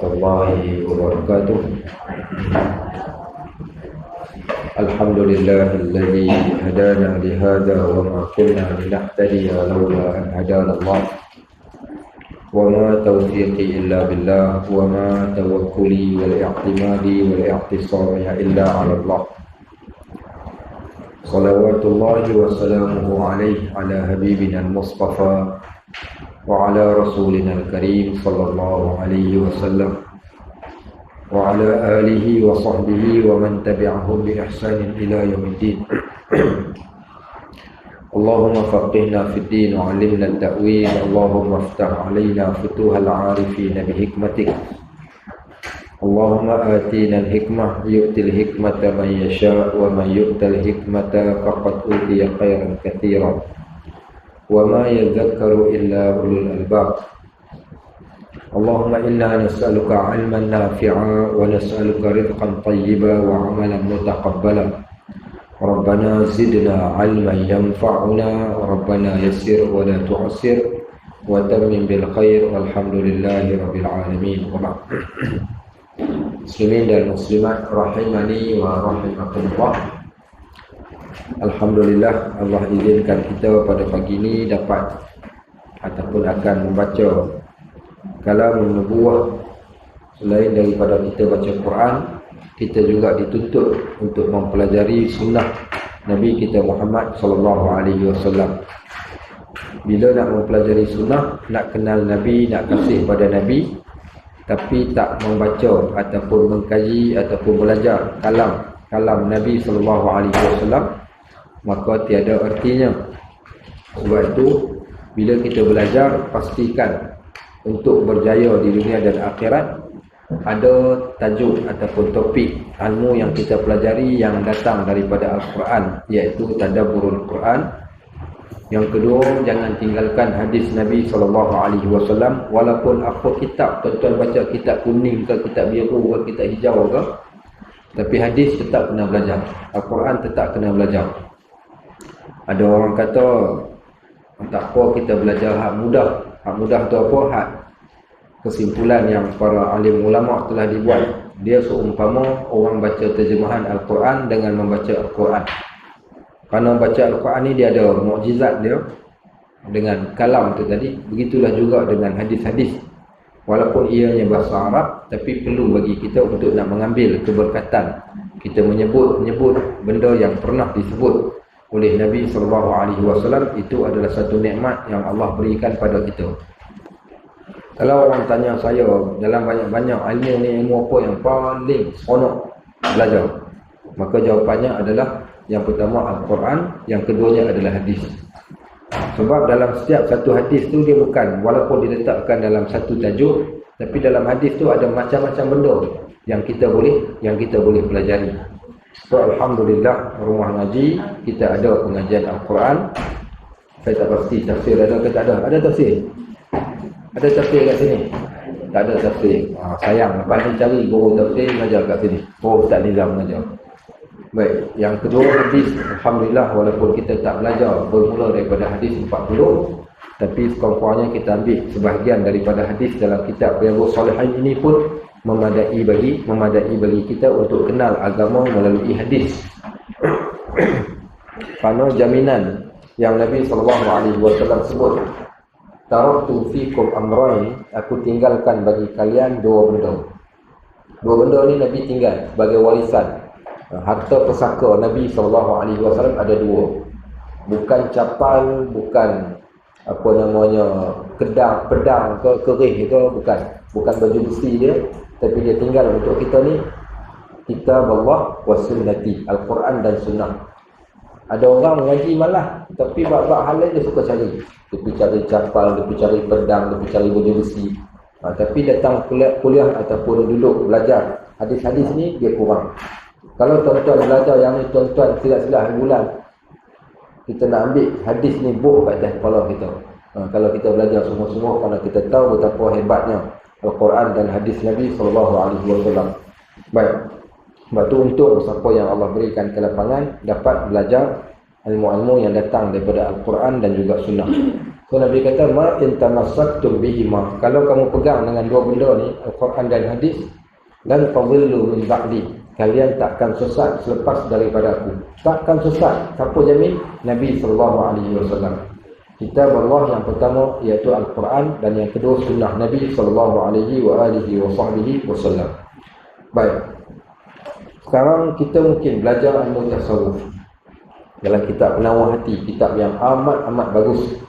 warahmatullahi wabarakatuh. Alhamdulillahilladzi hadana lihada wa ma kunna linahtadiya laula an hadana Allah. Wa ma taufiqi illa billah wa ma tawakkuli wal i'timadi wal i'tisami illa 'ala Allah. Salawatullahi wa salamuhu alaihi ala habibina al-mustafa wa ala rasulina al-karim sallallahu alaihi wasallam wa ala alihi wa sahbihi wa man tabi'ahum bi ihsanin ila yaumiddin. Allahumma faqihna fid din wa 'allimna at-ta'wil. Allahumma iftah 'alaina futuhal 'arifin bi hikmatik. Allahumma atina al-hikmah yu'til hikmata man yasha' wa man yu'tal hikmata faqad utiya khairan katsiran wa ma yadhakkaru illa ulul albab. Allahumma inna nas'aluka 'ilman nafi'a wa nas'aluka rizqan tayyiban wa 'amalan mutaqabbalan. Rabbana zidna 'ilman yanfa'una wa rabbana yassir wa la tu'assir wa tammim bil khair walhamdulillahi rabbil alamin. Wa ba'd. Muslimin dan muslimat rahimani wa rahimakumullah. Alhamdulillah, Allah izinkan kita pada pagi ini dapat ataupun akan membaca Kalamun Nubuwah. Selain daripada kita baca Quran, kita juga dituntut untuk mempelajari sunnah Nabi kita Muhammad sallallahu alaihi wasallam. Bila nak mempelajari sunnah, nak kenal Nabi, nak kasih pada Nabi, tapi tak membaca ataupun mengkaji ataupun belajar kalam Nabi sallallahu alaihi wasallam, maka tiada artinya. Sebab itu bila kita belajar, pastikan untuk berjaya di dunia dan akhirat ada tajuk ataupun topik ilmu yang kita pelajari yang datang daripada Al-Quran, iaitu tadabburul Quran. Yang kedua, jangan tinggalkan hadis Nabi SAW. Walaupun apa kitab, tuan-tuan baca kitab kuning ke, kitab biru ke, kitab hijau ke, tapi hadis tetap kena belajar. Al-Quran tetap kena belajar. Ada orang kata, tak apa kita belajar hak mudah. Hak mudah tu apa? Hak kesimpulan yang para alim ulama telah dibuat. Dia seumpama orang baca terjemahan Al-Quran dengan membaca Al-Quran. Kerana baca Al-Quran ni dia ada mukjizat dia dengan kalam tu tadi. Begitulah juga dengan hadis-hadis. Walaupun ianya bahasa Arab, tapi perlu bagi kita untuk nak mengambil keberkatan. Kita menyebut benda yang pernah disebut oleh Nabi SAW. Itu adalah satu nikmat yang Allah berikan pada kita. Kalau orang tanya saya dalam banyak-banyak ilmu ni, ilmu apa yang paling seronok belajar, maka jawapannya adalah yang pertama Al-Quran, yang keduanya adalah hadis. Sebab dalam setiap satu hadis tu dia bukan, walaupun diletakkan dalam satu tajuk, tapi dalam hadis tu ada macam-macam benda yang kita boleh pelajari. So alhamdulillah, rumah ngaji kita ada pengajian Al-Quran. Saya tak pasti tafsir ada ke tak ada. Ada tafsir? Ada tafsir kat sini? Tak ada tafsir. Sayang, lepas ni cari guru tafsir mengajar kat sini. Oh, Ustaz Nizam mengajar. Baik, yang kedua hadis. Alhamdulillah, walaupun kita tak belajar bermula daripada hadis 40, tapi sekurang-kurangnya kita ambil sebahagian daripada hadis dalam kitab Riyadhus Shalihin ini pun memadai bagi kita untuk kenal agama melalui hadis. Kerana jaminan yang Nabi SAW sebut, taraktu fikum amrayn, aku tinggalkan bagi kalian dua benda. Dua benda ni Nabi tinggal sebagai warisan. Harta pesaka Nabi SAW ada dua. Bukan capal, bukan apa namanya pedang ke kerih ke, bukan baju besi dia, tapi dia tinggal untuk kita ni kitab Allah wa sunnati, Al-Quran dan sunnah. Ada orang mengaji malah, tapi bab-bab hal lain dia suka cari. Dia pergi cari capal, dia pergi cari pedang, dia pergi cari baju besi. Tapi datang kuliah ataupun duduk belajar hadis-hadis ni dia kurang. Kalau tuan-tuan belajar yang ni, tuan-tuan silap-silap hari bulan, kita nak ambil hadis ni buh kat atas kepala kita. Kalau kita belajar semua-semua, kerana kita tahu betapa hebatnya Al-Quran dan hadis Nabi SAW. Baik, sebab tu untung siapa yang Allah berikan kelapangan dapat belajar ilmu-ilmu yang datang daripada Al-Quran dan juga sunnah. So Nabi kata, ma in tamassaktum bihima, kalau kamu pegang dengan dua benda ni, Al-Quran dan hadis, dan fadillu min ba'di, kalian takkan sesat selepas daripada aku. Takkan sesat. Siapa jamin? Nabi SAW. Kitab Allah yang pertama iaitu Al-Quran, dan yang kedua sunnah Nabi SAW. Baik. Sekarang kita mungkin belajar ilmu tasawuf dalam kitab Penawar Hati, kitab yang amat bagus.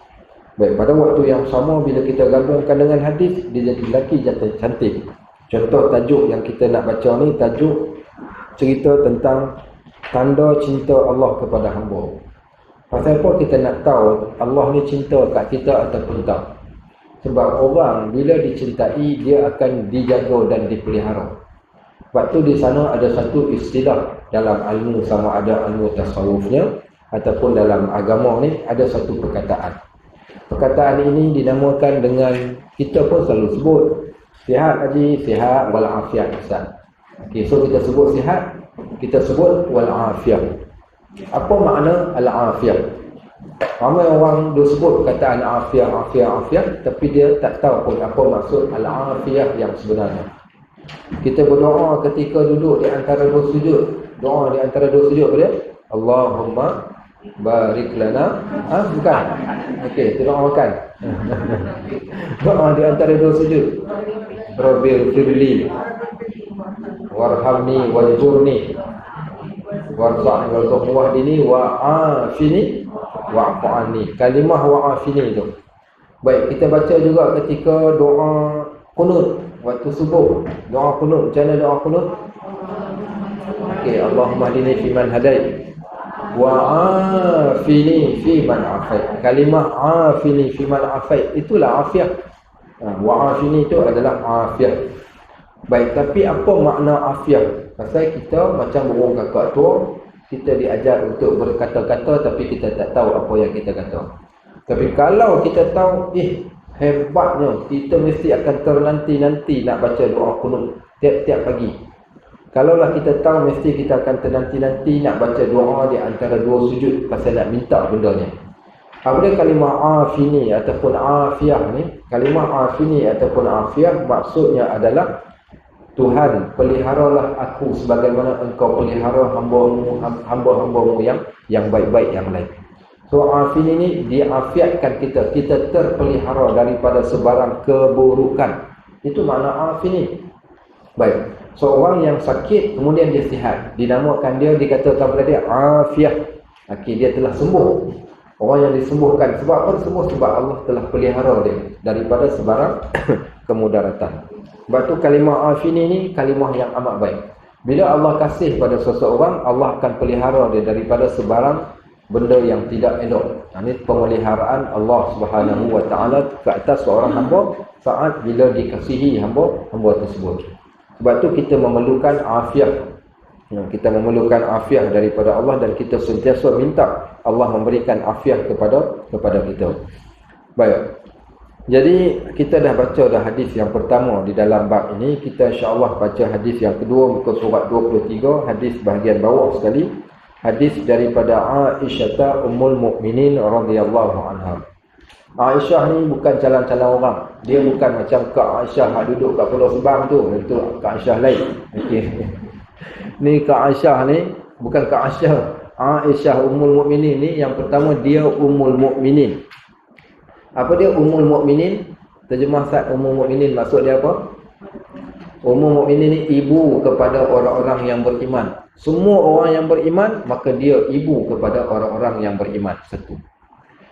Baik, pada waktu yang sama bila kita gabungkan dengan hadis, dia jadi lelaki jatuh cantik. Contoh tajuk yang kita nak baca ni, tajuk cerita tentang tanda cinta Allah kepada hamba. Pasal apa kita nak tahu Allah ni cinta kat kita ataupun tak? Sebab orang bila dicintai, dia akan dijaga dan dipelihara. Sebab tu di sana ada satu istilah dalam ilmu, sama ada ilmu tasawufnya ataupun dalam agama ni, ada satu perkataan. Perkataan ini dinamakan dengan, kita pun selalu sebut, sihat haji, sihat walafiat Ustaz. Okay, so kita sebut sihat, kita sebut walafiat. Apa makna al-afiyah? Ramai orang dia sebut perkataan afiyah, tapi dia tak tahu pun apa maksud al-afiyah yang sebenarnya. Kita berdoa ketika duduk di antara dua sujud. Doa di antara dua sujud dia, Allahumma barik lana. Bukan. Okey, itu doa makan. Doa di antara dua sujud. Rabbil firli warhamni wajurni warfa'ni wahdini wa'afini wa'afani. Kalimah wa'afini itu. Baik, kita baca juga ketika doa qunut waktu subuh. Doa qunut, macam mana doa qunut? Okey, Allahumma hdini fiman hadait wa'afini fiman afait. Kalimah afini fiman afait, itulah afiah. Wa'afini itu adalah afiah. Baik, tapi apa makna afiah? Pasal kita macam burung kakak tua, kita diajar untuk berkata-kata tapi kita tak tahu apa yang kita kata. Tapi kalau kita tahu, hebatnya, kita mesti akan ternanti-nanti nak baca doa qunut tiap-tiap pagi. Kalaulah kita tahu, mesti kita akan ternanti-nanti nak baca doa di antara dua sujud pasal nak minta benda ni. Apabila kalimah afini ataupun afiyah ni, kalimah afini ataupun afiyah maksudnya adalah, Tuhan, peliharalah aku sebagaimana engkau pelihara hamba-hambamu yang baik-baik yang lain. So afini ni diafiatkan kita terpelihara daripada sebarang keburukan. Itu makna afini. Baik. Seorang yang sakit kemudian dia sihat, dinamakan dia, dikatakan kepada dia afiah. Okey, dia telah sembuh. Orang yang disembuhkan, sebab apa sembuh? Sebab Allah telah pelihara dia daripada sebarang kemudaratan. Sebab tu kalimah afini ni kalimah yang amat baik. Bila Allah kasih pada seseorang, Allah akan pelihara dia daripada sebarang benda yang tidak elok. Ini pemeliharaan Allah Subhanahu Wa Taala ke atas seorang hamba saat bila dikasihi hamba tersebut. Sebab tu kita memerlukan afiah. Kita memerlukan afiah daripada Allah, dan kita sentiasa minta Allah memberikan afiah kepada kita. Baik. Jadi kita dah baca dah hadis yang pertama di dalam bab ini. Kita insya-Allah baca hadis yang kedua, muka surat 23, hadis bahagian bawah sekali. Hadis daripada Aisyah Ummul Mukminin radhiyallahu anha. Aisyah ni bukan calon-calon orang. Dia bukan macam Kak Aisyah yang duduk kat Pulau Sebang tu. Itu Kak Aisyah lain. Okey. Ni Kak Aisyah ni bukan Kak Aisyah. Aisyah Ummul Mukminin ni yang pertama, dia Ummul Mukminin. Apa dia Ummul Mukminin? Terjemah Ustaz Ummul Mukminin maksud dia apa? Ummul Mukminin ni ibu kepada orang-orang yang beriman. Semua orang yang beriman, maka dia ibu kepada orang-orang yang beriman. Satu.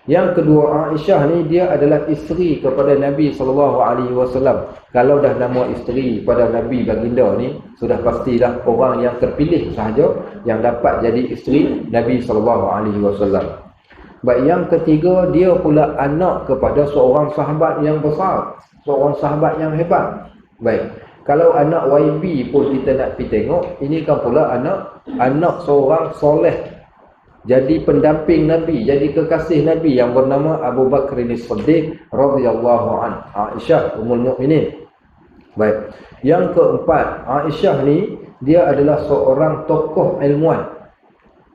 Yang kedua, Aisyah ni dia adalah isteri kepada Nabi SAW. Kalau dah nama isteri pada Nabi baginda ni, sudah pastilah orang yang terpilih sahaja yang dapat jadi isteri Nabi SAW. Baik, yang ketiga, dia pula anak kepada seorang sahabat yang besar, seorang sahabat yang hebat. Baik, kalau anak YB pun kita nak pergi tengok, ini kan pula anak seorang soleh, jadi pendamping Nabi, jadi kekasih Nabi yang bernama Abu Bakr As-Siddiq radhiyallahu anhu. Aisyah Ummul Mukminin. Baik. Yang keempat, Aisyah ni dia adalah seorang tokoh ilmuwan.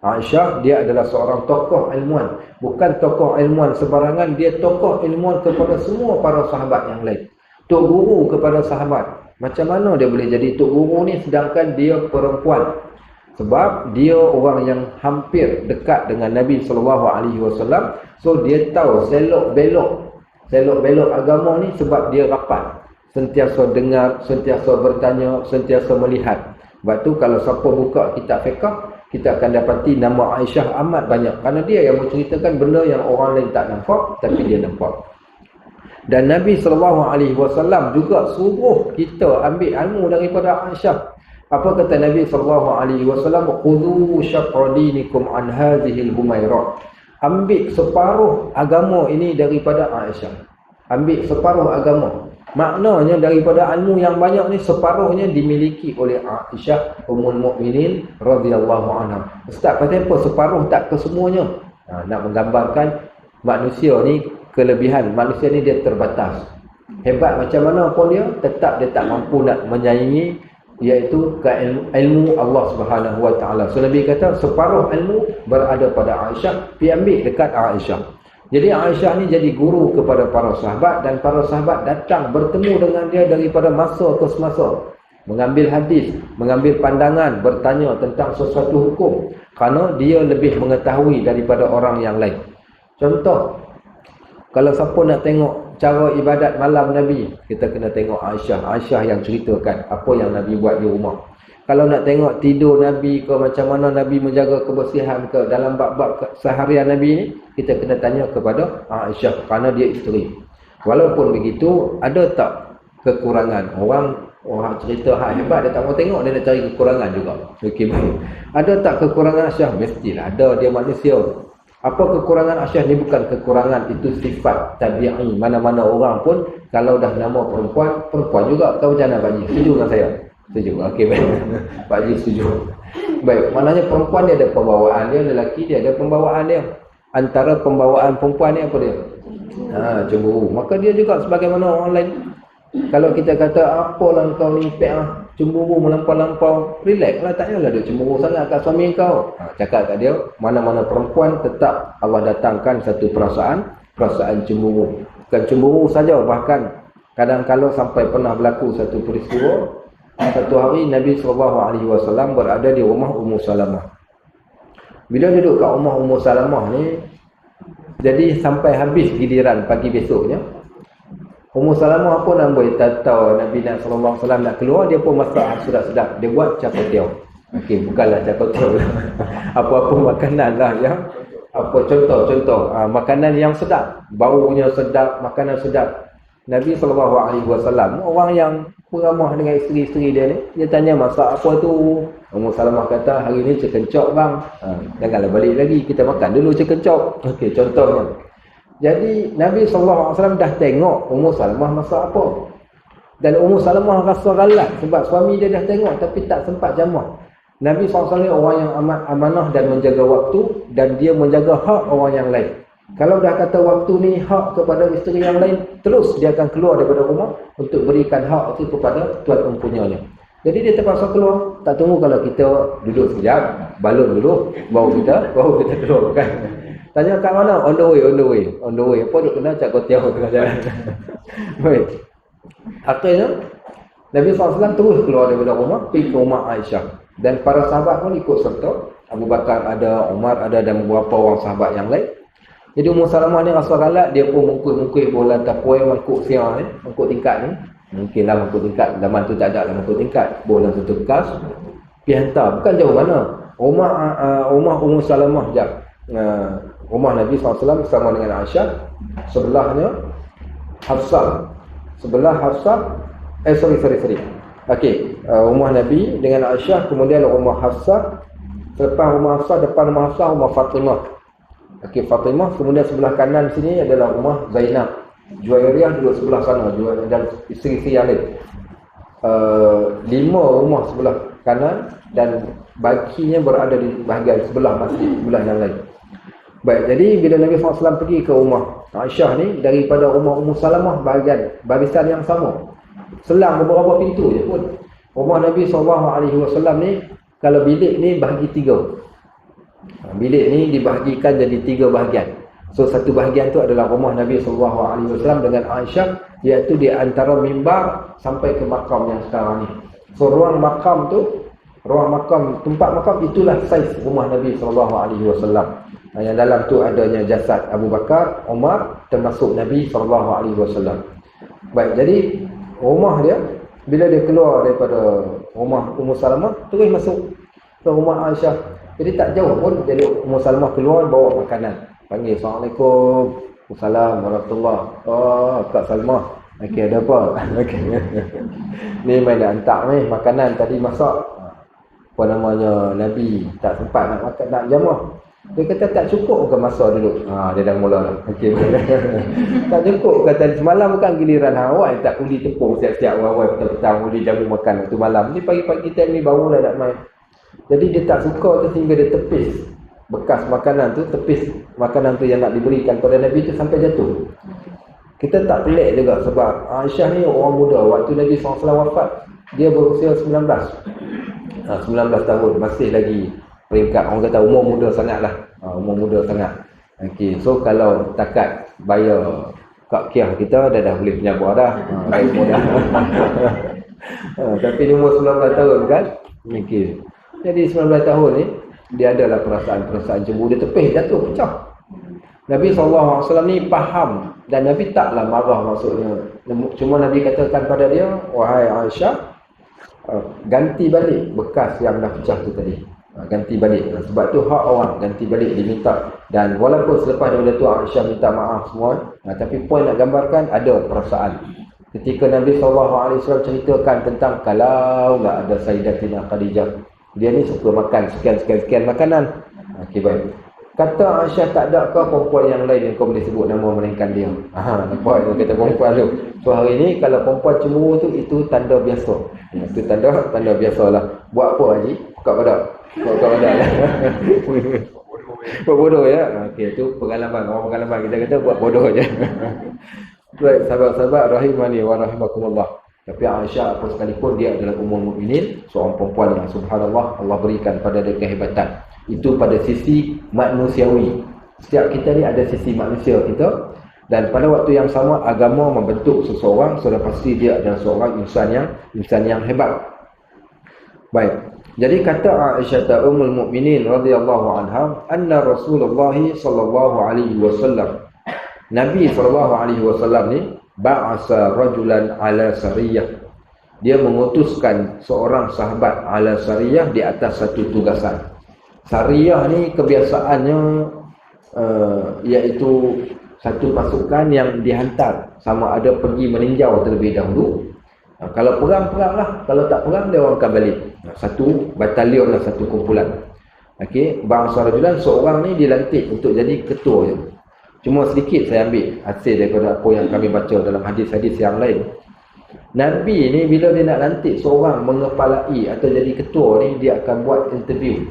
Aisyah dia adalah seorang tokoh ilmuwan. Bukan tokoh ilmuwan sebarangan, dia tokoh ilmuwan kepada semua para sahabat yang lain. Tok guru kepada sahabat. Macam mana dia boleh jadi tok guru ni sedangkan dia perempuan? Sebab dia orang yang hampir dekat dengan Nabi SAW. So dia tahu selok belok agama ni sebab dia rapat. Sentiasa dengar, sentiasa bertanya, sentiasa melihat. Sebab tu kalau siapa buka kitab fiqh, kita akan dapati nama Aisyah amat banyak. Kerana dia yang menceritakan benda yang orang lain tak nampak, tapi dia nampak. Dan Nabi SAW juga suruh kita ambil ilmu daripada Aisyah. Apa kata Nabi SAW? Khudhu syatra dinikum an hadhil Humairah. Ambil separuh agama ini daripada Aisyah. Ambil separuh agama. Maknanya daripada ilmu yang banyak ni, separuhnya dimiliki oleh Aisyah Ummul Mukminin radhiyallahu anha. Ustaz, pasal apa separuh tak kesemuanya? Nak menggambarkan manusia ni kelebihan. Manusia ni dia terbatas. Hebat macam mana pun dia, tetap dia tak mampu nak menyaingi, iaitu ke ilmu Allah Subhanahu Wa Taala. So Nabi kata separuh ilmu berada pada Aisyah, pergi ambil dekat Aisyah. Jadi Aisyah ni jadi guru kepada para sahabat, dan para sahabat datang bertemu dengan dia daripada masa ke semasa, mengambil hadis, mengambil pandangan, bertanya tentang sesuatu hukum, kerana dia lebih mengetahui daripada orang yang lain. Contoh, kalau siapa nak tengok cara ibadat malam Nabi, kita kena tengok Aisyah. Aisyah yang ceritakan apa yang Nabi buat di rumah. Kalau nak tengok tidur Nabi ke, macam mana Nabi menjaga kebersihan ke, dalam bab-bab seharian Nabi ni, kita kena tanya kepada Aisyah, kerana dia isteri. Walaupun begitu, ada tak kekurangan? Orang cerita hak hebat, dia tak mau tengok, dia nak cari kekurangan juga. Okey, ada tak kekurangan Aisyah? Mestilah ada, dia manusia. Apa kekurangan Aisyah ni? Bukan kekurangan, itu sifat tabi'i. Mana-mana orang pun, kalau dah nama perempuan, perempuan juga. Kau macam mana Pak Haji? Setuju dengan saya? Setuju. Okey, baik. Pak Haji setuju. Baik, maknanya perempuan dia ada pembawaan dia, lelaki dia ada pembawaan dia. Antara pembawaan perempuan ni apa dia? Cemburu. Maka dia juga sebagaimana orang lain. Kalau kita kata, apalah kau ni pek cemburu melampau-lampau, relax lah, tak payahlah duk cemburu sangat kat suami kau. Cakap kat dia, mana-mana perempuan tetap Allah datangkan satu perasaan cemburu. Bukan cemburu saja, bahkan kadang-kadang sampai pernah berlaku satu peristiwa. Satu hari Nabi SAW berada di rumah Ummu Salamah. Bila duduk kat rumah Ummu Salamah ni, jadi sampai habis giliran pagi besoknya, Ummu Salamah pun boleh tahu Nabi SAW nak keluar, dia pun masak sedap-sedap. Dia buat cakotiau. Okey, bukanlah cakotiau lah. Apa-apa makanan lah yang, apa contoh makanan yang sedap, baunya sedap, makanan sedap. Nabi SAW, orang yang peramah dengan isteri-isteri dia ni, dia tanya masak apa tu. Ummu Salamah kata, hari ni cekencok bang. Janganlah balik lagi, kita makan dulu cekencok. Okey, contohnya. Jadi Nabi SAW dah tengok Ummu Salamah masak apa. Dan Ummu Salamah rasa galak sebab suami dia dah tengok tapi tak sempat jamah. Nabi SAW orang yang amat amanah dan menjaga waktu, dan dia menjaga hak orang yang lain. Kalau dah kata waktu ni hak kepada isteri yang lain, terus dia akan keluar daripada rumah untuk berikan hak itu kepada tuan empunyanya. Jadi dia terpaksa keluar. Tak tunggu kalau kita duduk sekejap, balon dulu, baru kita keluar kan. Tanya kat mana? On the way. Apa duk kena cakotiau tengah jalan. Baik. Akhirnya Nabi SAW terus keluar daripada rumah, pergi ke rumah Aisyah. Dan para sahabat pun ikut serta. Abu Bakar ada, Umar ada, dan beberapa orang sahabat yang lain. Jadi Ummu Salamah ni rasa galak, dia pun mungkuk-mungkuk bola tapoi mangkuk siang ni, mangkuk tingkat ni. Mungkinlah mangkuk tingkat, zaman tu tak ada lah mangkuk tingkat. Bola satu bekas, pergi hantar. Bukan jauh mana. Rumah Ummu Salamah jap. Rumah Nabi SAW bersama dengan Aisyah. Sebelahnya Hafsah. Sebelah Hafsah, sorry. Okey, rumah Nabi dengan Aisyah, kemudian rumah Hafsah. Selepas rumah Hafsah, depan rumah Hafsah, rumah Fatimah. Okey, Fatimah. Kemudian sebelah kanan sini adalah rumah Zainab. Juwairiyah duduk sebelah sana, dan isteri-isteri yang lain. 5 rumah sebelah kanan, dan bakinya berada di bahagian sebelah masjid, sebelah yang lain. Baik, jadi bila Nabi SAW pergi ke rumah Aisyah ni, daripada rumah Ummu Salamah bahagian barisan yang sama, selang beberapa pintu je pun. Rumah Nabi SAW ni, kalau bilik ni bahagi 3. Bilik ni dibahagikan jadi 3 bahagian. So satu bahagian tu adalah rumah Nabi SAW dengan Aisyah, iaitu di antara mimbar sampai ke makam yang sekarang ni. So ruang makam, tempat makam itulah saiz rumah Nabi SAW. Yang dalam tu adanya jasad Abu Bakar, Umar, termasuk Nabi SAW. Baik, jadi rumah dia, bila dia keluar daripada rumah Ummu Salamah, terus masuk ke rumah Aisyah. Jadi tak jauh pun, jadi Ummu Salamah keluar bawa makanan. Panggil, Assalamualaikum, Assalamualaikum warahmatullahi. Oh, Kak Salmah. Okey, ada apa? Okey. Ni main dah hantar ni makanan tadi masak. Apa namanya, Nabi tak sempat nak makan, nak jamah. Dia kata tak cukup ke masa dulu. Dia dah mula dah. Okey. Tak cukup kata semalam bukan giliran awak tak uli tepung siap-siap awal petang-petang uli jamu makan waktu malam. Ni pagi-pagi time ni barulah nak main. Jadi dia tak suka tu sehingga dia tepis bekas makanan tu, tepis makanan tu yang nak diberikan kepada Nabi tu sampai jatuh. Kita tak pelik juga sebab Aisyah ni orang muda. Waktu Nabi SAW wafat, dia berusia 19 tahun. Masih lagi peringkat, orang kata umur muda sangat lah. Umur muda sangat. Okay. So kalau takat bayar Kak Kiah kita dah boleh penyabar dah. Tapi dia umur 19 tahun kan. Okay. Jadi 19 tahun ni dia adalah perasaan cemburu. Dia tepih, jatuh, pecah. Nabi SAW ni faham. Dan Nabi taklah marah maksudnya. Cuma Nabi katakan pada dia, wahai Aisyah, ganti balik bekas yang dah pecah tu tadi. Ganti balik. Sebab tu hak orang, ganti balik diminta. Dan walaupun selepas daripada tu Aisyah minta maaf semua, tapi poin nak gambarkan ada perasaan. Ketika Nabi SAW ceritakan tentang kalau tak ada Sayyidatina Khadijah, dia ni suka makan sekian makanan. Okey, baik. Kata Aisyah, tak ada ke perempuan yang lain yang kau boleh sebut nama melainkan dia? Nampak tu kata perempuan tu. So hari ni kalau perempuan cemburu tu, itu tanda biasa. Itu tanda biasalah. Buat apa Haji? Buka badak. Buka badak lah. Buat bodoh ya. Okey, tu pengalaman. Orang pengalaman kita kata buat bodoh je. Baik, sahabat-sahabat rahimani wa rahimakumullah. Tapi Aisyah apa sekalipun dia adalah ummul mukminin, seorang perempuan yang subhanallah Allah berikan pada dia kehebatan. Itu pada sisi manusiawi. Setiap kita ni ada sisi manusia kita, dan pada waktu yang sama agama membentuk seseorang, sudah pasti dia adalah seorang insan yang hebat. Baik. Jadi kata Aisyah ummul mukminin radhiyallahu anha, anna Rasulullah sallallahu alaihi wasallam, Nabi sallallahu alaihi wasallam ni ba'asa rajulan ala sariyah. Dia mengutuskan seorang sahabat ala sariyah di atas satu tugasan. Sariyah ni kebiasaannya iaitu satu pasukan yang dihantar, sama ada pergi meninjau terlebih dahulu. Kalau perang lah, kalau tak perang dia orang akan balik. Satu batalion lah, satu kumpulan. Okey, ba'asa rajulan, seorang ni dilantik untuk jadi ketua je. Cuma sedikit saya ambil hasil daripada apa yang kami baca dalam hadis-hadis yang lain. Nabi ni bila dia nak lantik seorang mengepalai atau jadi ketua ni, dia akan buat interview.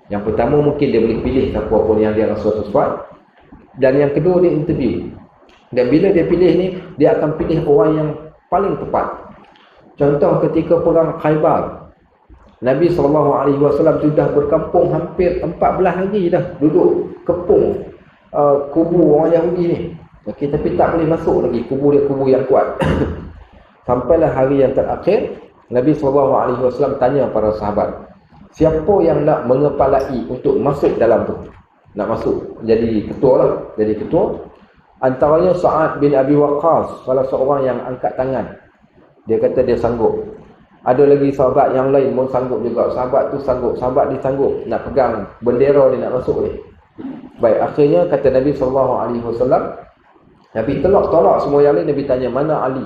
Yang pertama mungkin dia boleh pilih siapa pun yang dia rasa sesuai. Dan yang kedua dia interview. Dan bila dia pilih ni, dia akan pilih orang yang paling tepat. Contoh ketika perang Khaybar, Nabi SAW sudah berkampung hampir 14 hari dah duduk kepung kubu orang Yahudi ni. Okey, tapi tak boleh masuk lagi. Kubu dia kubu yang kuat. Sampailah hari yang terakhir, Nabi SAW tanya para sahabat, siapa yang nak mengepalai untuk masuk dalam tu? Nak masuk jadi ketua lah. Jadi ketua. Antaranya Sa'ad bin Abi Waqqas, salah seorang yang angkat tangan. Dia kata dia sanggup. Ada lagi sahabat yang lain pun sanggup juga. Sahabat tu sanggup. Sahabat ni sanggup nak pegang bendera dia nak masuk ni. Baik, akhirnya kata Nabi SAW, Nabi tolak semua yang lain. Nabi tanya, mana Ali?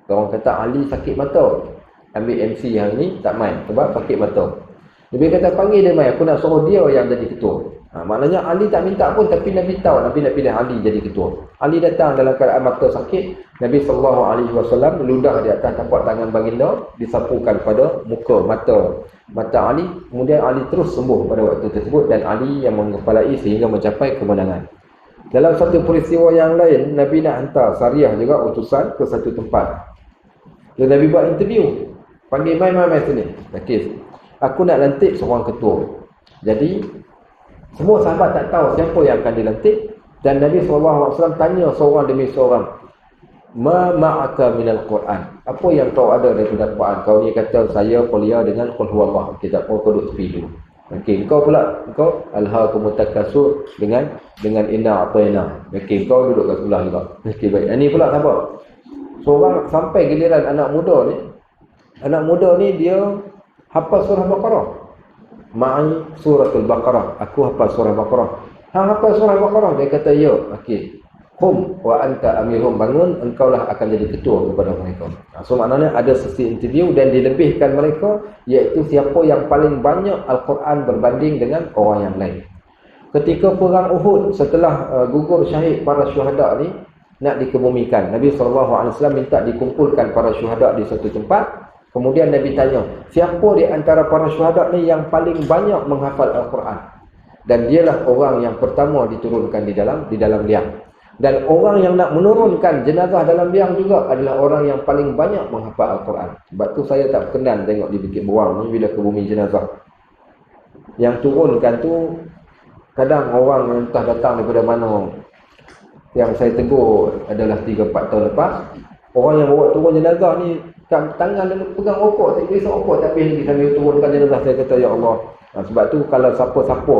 Orang kata Ali sakit mata. Ambil MC yang ni tak main sebab sakit mata. Nabi kata panggil dia main, aku nak suruh dia yang jadi ketua. Maknanya Ali tak minta pun, tapi Nabi tahu Nabi nak pilih Ali jadi ketua. Ali datang dalam keadaan mata sakit. Nabi SAW ludah di atas tapak tangan baginda, disapukan pada muka mata Ali. Kemudian Ali terus sembuh pada waktu tersebut, dan Ali yang mengepalai sehingga mencapai kemenangan. Dalam satu peristiwa yang lain, Nabi nak hantar Sariyah juga utusan ke satu tempat. Dan Nabi buat interview. Panggil mai sini. Nakis. Aku nak lantik seorang ketua. Jadi Semua sahabat tak tahu siapa yang akan dilantik. Dan Nabi SAW tanya seorang demi seorang, ma ma'aka minal Quran, apa yang kau ada daripada Quran? Kau ni kata saya kuliah dengan qul huwallah. Okey, tak apa, kau duduk tepi dulu. Okey, kau pula, kau alhaakumut takasur dengan inna a'tayna. Okey, kau duduk kat sebelah juga. Okey, baik. Ini pula siapa? Seorang sampai giliran anak muda ni. Anak muda ni dia hafal surah Baqarah. Ma'i suratul Baqarah. Aku hafal surah Baqarah. Hang hafal surah Baqarah? Dia kata, ya. Okey. Hum wa anta amirhum, bangun, engkaulah akan jadi ketua kepada mereka. So maknanya ada sesi interview dan dilebihkan mereka, iaitu siapa yang paling banyak Al-Quran berbanding dengan orang yang lain. Ketika perang Uhud, setelah gugur syahid para syuhada ni nak dikebumikan, Nabi SAW minta dikumpulkan para syuhada di satu tempat. Kemudian Nabi tanya, siapa di antara para syuhada ni yang paling banyak menghafal Al-Quran? Dan dialah orang yang pertama diturunkan di dalam liang. Dan orang yang nak menurunkan jenazah dalam liang juga adalah orang yang paling banyak menghafal Al-Quran. Sebab tu saya tak berkenan tengok di Bukit Beruang ni bila ke bumi jenazah. Yang turunkan tu kadang orang entah datang daripada mana. Yang saya tegur adalah 3-4 tahun lepas. Orang yang bawa turun jenazah ni tangan dia pegang rokok, tak bisa rokok tak habis lagi sambil turunkan jenazah. Saya kata, ya Allah. Sebab tu kalau siapa-siapa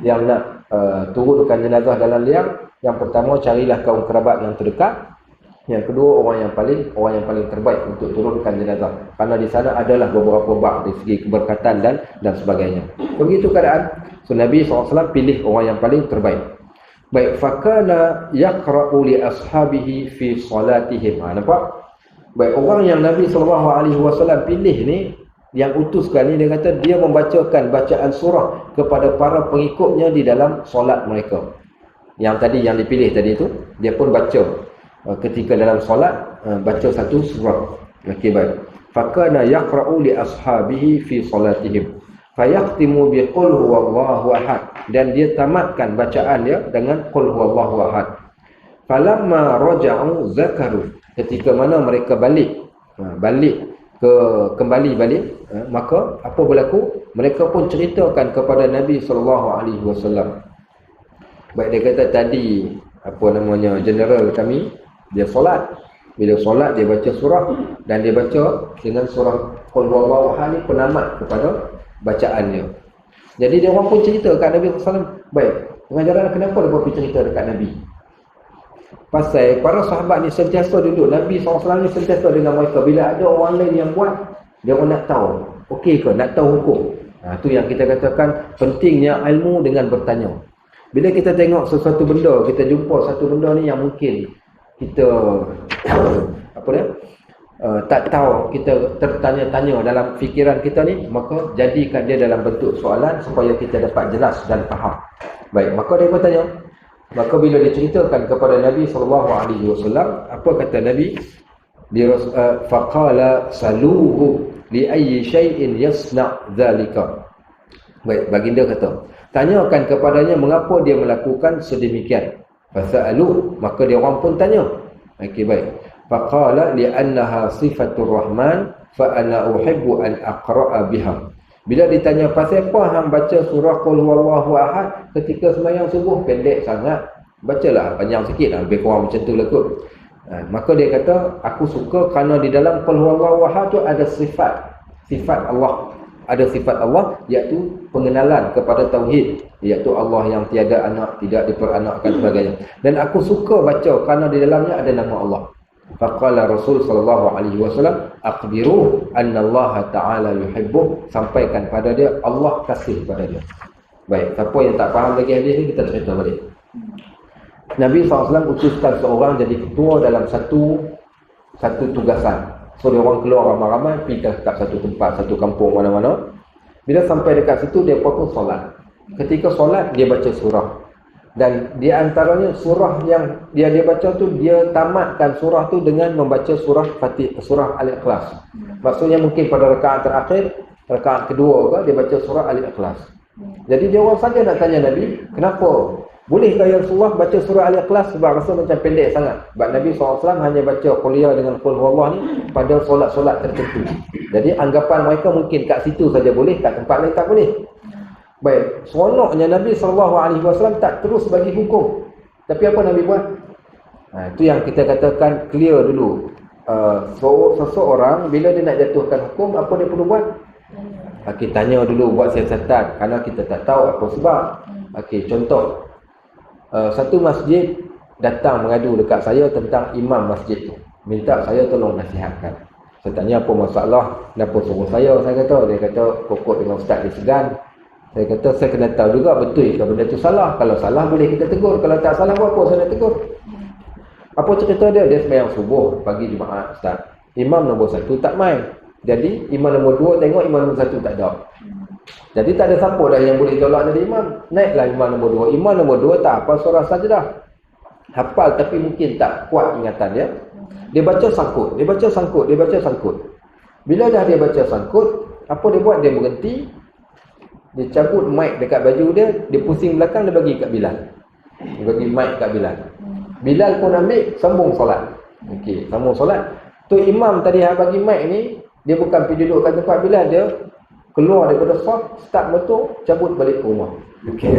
yang nak turunkan jenazah dalam liang, yang pertama carilah kaum kerabat yang terdekat. Yang kedua orang yang paling terbaik untuk turunkan jenazah. Kerana di sana adalah beberapa bab dari segi keberkatan dan sebagainya. Begitu keadaan. So Nabi SAW pilih orang yang paling terbaik. Baik, fakana yaqra'u li ashabihi fi salatihim. Nampak? Baik, orang yang Nabi SAW pilih ni, yang utuskan ni, dia kata dia membacakan bacaan surah kepada para pengikutnya di dalam solat mereka. Yang tadi yang dipilih tadi itu, dia pun baca ketika dalam solat, baca satu surah. Okey, baik. Fakana yaqra'u li ashabihi fi salatihim fayaqtimu bi qul huwallahu ahad, dan dia tamatkan bacaan dia dengan qul huwallahu ahad. Falamma raja'u zakaru, ketika mana mereka kembali balik, maka apa berlaku? Mereka pun ceritakan kepada Nabi SAW. Baik, dia kata tadi general kami, dia solat. Bila solat dia baca surah, dan dia baca dengan surah Qul huwallahu ahad ni penamat kepada bacaannya. Jadi dia orang pun cerita kat Nabi SAW. Baik, pengajaran kenapa dia pergi cerita dekat Nabi? Pasal para sahabat ni sentiasa duduk, Nabi SAW ni sentiasa dengan mereka. Bila ada orang lain yang buat, dia orang nak tahu, okey ke, nak tahu hukum. Itu yang kita katakan pentingnya ilmu dengan bertanya. Bila kita tengok sesuatu benda, kita jumpa satu benda ni yang mungkin kita tak tahu, kita tertanya-tanya dalam fikiran kita ni, maka jadikan dia dalam bentuk soalan supaya kita dapat jelas dan faham. Baik, maka dia bertanya. Maka bila diceritakan kepada Nabi SAW, apa kata Nabi? Dia faqala saluhu li ayyi shay'in yasna' dzalika. Baik, baginda kata, tanyakan kepadanya mengapa dia melakukan sedemikian. Fasalu, maka dia orang pun tanya. Okey, baik. Faqala li annaha sifatur rahman fa ana uhibbu an aqra'a biha. Bila ditanya pasal apa hang baca surah Qul huwallahu ahad ketika sembahyang subuh, pendek sangat, bacalah panjang sikit lah, lebih kurang macam tu lah kot. Maka dia kata, aku suka kerana di dalam Qul huwallahu ahad tu ada sifat Allah. Ada sifat Allah, iaitu pengenalan kepada tauhid, iaitu Allah yang tiada anak, tidak diperanakkan sebagainya. Dan aku suka baca kerana di dalamnya ada nama Allah. Faqala Rasul sallallahu alaihi wasallam, akhbiruh anna Allah taala yuhibbu, sampaikan pada dia Allah kasih pada dia. Baik, siapa yang tak faham lagi hadis ni, kita cerita balik. Nabi SAW utuskan seorang jadi ketua dalam satu tugasan. So dia orang keluar ramai-ramai pergi ke satu tempat, satu kampung mana-mana. Bila sampai dekat situ, dia pun solat. Ketika solat, dia baca surah. Dan di antaranya surah yang dia baca tu, dia tamatkan surah tu dengan membaca surah Al-Ikhlas. Maksudnya mungkin pada rakaat terakhir, rakaat kedua ke, dia baca surah Al-Ikhlas. Jadi dia orang saja nak tanya Nabi, kenapa? Bolehkah ya Rasulullah baca surah Al-Ikhlas? Sebab rasa macam pendek sangat. Sebab Nabi SAW hanya baca kuliah dengan Qul huwallah ni pada solat-solat tertentu. Jadi anggapan mereka mungkin kat situ saja boleh, kat tempat lain tak boleh. Baik, seronoknya Nabi SAW tak terus bagi hukum. Tapi apa Nabi buat? Itu yang kita katakan clear dulu. Seseorang bila dia nak jatuhkan hukum, apa dia perlu buat? Okey, tanya dulu, buat siasatan. Kerana kita tak tahu apa sebab. Okey, contoh. Satu masjid datang mengadu dekat saya tentang imam masjid tu. Minta saya tolong nasihatkan. Saya tanya apa masalah, kenapa suruh saya kata. Dia kata, pokok dengan ustaz dia segan. Saya kata, saya kena tahu juga betul ke benda tu salah. Kalau salah boleh kita tegur. Kalau tak salah, apa saya nak tegur? Apa cerita dia? Dia sembahyang subuh pagi Jumaat, ustaz. Imam nombor 1 tak main. Jadi, imam nombor 2 tengok imam nombor 1 tak ada. Jadi, tak ada siapa dah yang boleh tolak jadi imam. Naiklah imam nombor 2. Imam nombor 2 tak hafal surah Sajdah. Hafal tapi mungkin tak kuat ingatan dia. Dia baca sangkut. Bila dah dia baca sangkut, apa dia buat? Dia berhenti. Dia cabut mic dekat baju dia, dia pusing belakang, dia bagi kat Bilal. Dia bagi mic kat Bilal. Bilal pun ambil, sambung solat. Okey, sambung solat. Tu imam tadi yang bagi mic ni, dia bukan pergi duduk kat tempat Bilal, dia keluar daripada saf, start motor, cabut balik ke rumah. Okey.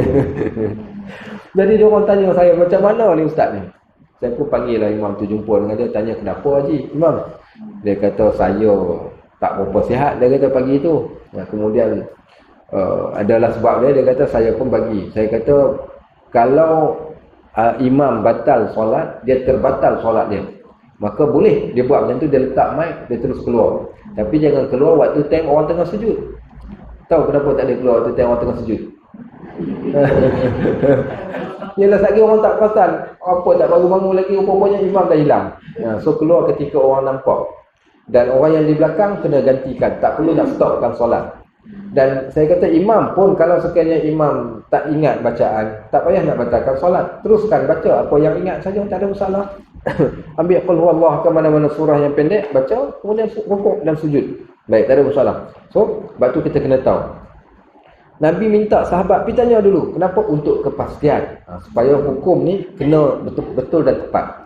Jadi dia orang tanya saya, macam mana ni ustaz ni? Saya pun panggil lah imam tu, jumpa dengan dia, tanya kenapa Haji? Imam. Dia kata saya tak berapa sihat, dia kata pagi tu. Kemudian adalah sebab dia kata saya pun bagi. Saya kata kalau imam batal solat, dia terbatal solat dia. Maka boleh dia buat macam tu, dia letak mic, dia terus keluar. Tapi jangan keluar waktu tengok orang tengah sujud. Tahu kenapa tak boleh keluar waktu tengok orang tengah sujud? Yalah, lagi orang tak perasan. Apa tak baru bangun lagi, rupanya imam dah hilang. So keluar ketika orang nampak. Dan orang yang di belakang kena gantikan. Tak perlu nak stopkan solat. Dan saya kata imam pun kalau sekiranya imam tak ingat bacaan, tak payah nak batalkan solat. Teruskan baca apa yang ingat saja, tak ada masalah. Ambil qul huwallah ke mana-mana surah yang pendek, baca, kemudian rukuk dan sujud. Baik, tak ada masalah. So, sebab tu kita kena tahu. Nabi minta sahabat pergi tanya dulu. Kenapa? Untuk kepastian. Supaya hukum ni kena betul-betul dan tepat.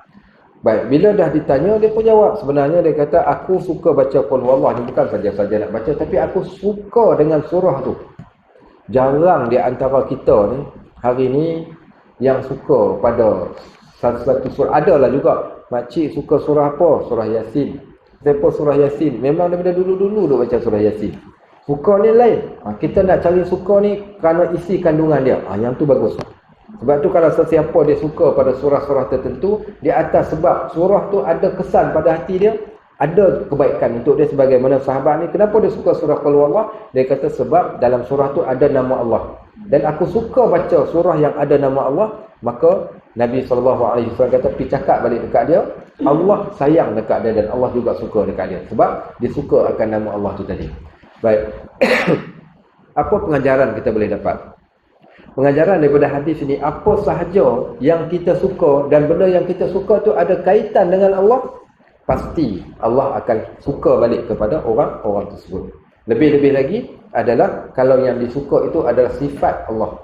Baik, bila dah ditanya, dia pun jawab. Sebenarnya dia kata, aku suka baca qul huwallah ni, bukan saja-saja nak baca, tapi aku suka dengan surah tu. Jarang di antara kita ni, hari ni, yang suka pada satu surah. Adalah juga, makcik suka surah apa? Surah Yasin. Siapa surah Yasin? Memang daripada dulu-dulu duk baca surah Yasin. Suka ni lain. Kita nak cari suka ni kerana isi kandungan dia. Yang tu bagus. Sebab tu kalau sesiapa dia suka pada surah-surah tertentu, di atas sebab surah tu ada kesan pada hati dia, ada kebaikan untuk dia sebagaimana sahabat ni. Kenapa dia suka surah Qul Huwallah? Dia kata sebab dalam surah tu ada nama Allah. Dan aku suka baca surah yang ada nama Allah, maka Nabi SAW kata, pergi cakap balik dekat dia, Allah sayang dekat dia dan Allah juga suka dekat dia. Sebab dia suka akan nama Allah tu tadi. Baik. Apa pengajaran kita boleh dapat? Pengajaran daripada hadis ini, apa sahaja yang kita suka dan benda yang kita suka tu ada kaitan dengan Allah, pasti Allah akan suka balik kepada orang-orang tersebut. Lebih-lebih lagi adalah kalau yang disuka itu adalah sifat Allah.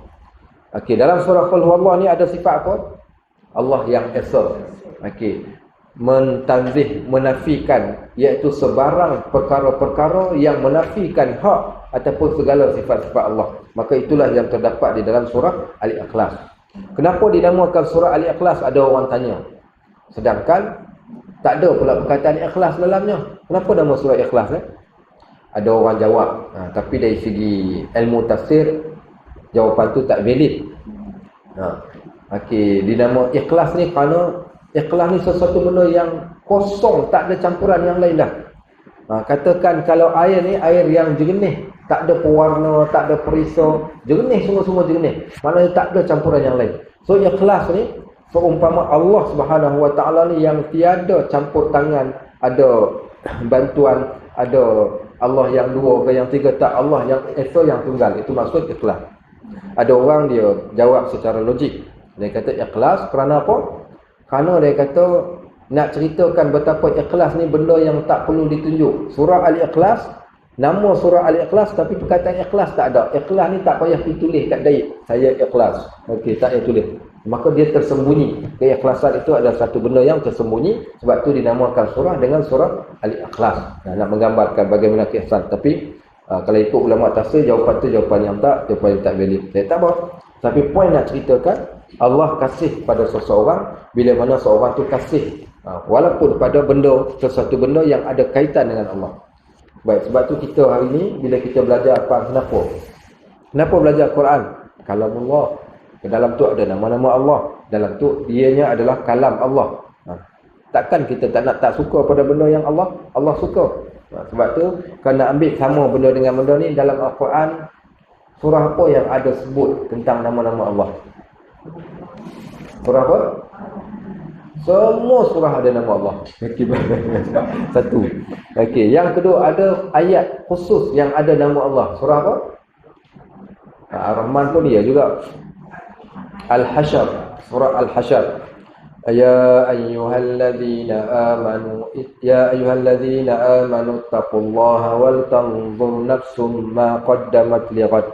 Okey, dalam surah Qul Huwallah ni ada sifat apa? Allah yang Esa. Okey. Mentanzih, menafikan, iaitu sebarang perkara-perkara yang menafikan hak ataupun segala sifat-sifat Allah. Maka itulah yang terdapat di dalam surah Al-Ikhlas. Kenapa dinamakan surah Al-Ikhlas? Ada orang tanya. Sedangkan tak ada pula perkataan ikhlas dalamnya. Kenapa nama surah Ikhlas? Ada orang jawab. Tapi dari segi ilmu tafsir, jawapan tu tak valid. Okey, dinama Ikhlas ni kerana ikhlas ni sesuatu benda yang kosong, tak ada campuran yang lain dah. Katakan kalau air ni air yang jernih, tak ada pewarna, tak ada perisa, jernih, semua-semua jernih. Maknanya tak ada campuran yang lain. So ikhlas ni seumpama Allah Subhanahu Wa Taala ni yang tiada campur tangan, ada bantuan, ada Allah yang dua ke yang tiga, tak, Allah yang esa, yang tunggal. Itu maksud ikhlas. Ada orang dia jawab secara logik. Dia kata ikhlas kerana apa? Kerana dia kata nak ceritakan betapa ikhlas ni benda yang tak perlu ditunjuk. Surah Al-Ikhlas, nama surah Al-Ikhlas tapi perkataan ikhlas tak ada. Ikhlas ni tak payah ditulis kat daik. Saya ikhlas. Okey, tak payah tulis. Maka dia tersembunyi. Keikhlasan itu adalah satu benda yang tersembunyi. Sebab tu dinamakan surah dengan surah Al-Ikhlas. Nak menggambarkan bagaimana keikhlasan. Tapi Kalau ikut ulama tafsir, jawapan tu jawapan yang tak valid. Tak apa. Tapi poin nak ceritakan, Allah kasih pada seseorang bila mana seorang tu kasih walaupun pada sesuatu benda yang ada kaitan dengan Allah. Baik, sebab tu kita hari ni bila kita belajar Kenapa belajar Quran? Kalamullah. Ke dalam tu ada nama-nama Allah. Dalam tu dianya adalah kalam Allah. Takkan kita tak suka pada benda yang Allah suka. Sebab tu kalau nak ambil sama benda dengan benda ni dalam Al-Quran, surah apa yang ada sebut tentang nama-nama Allah? Surah apa? Semua surah ada nama Allah. Satu. Okey, yang kedua ada ayat khusus yang ada nama Allah. Surah apa? Ar-Rahman pun dia juga. Al-Hasyr, surah Al-Hasyr. Ya ayyuhalladzina amanu taqullaha wal tanzur nafsum ma qaddamat lighad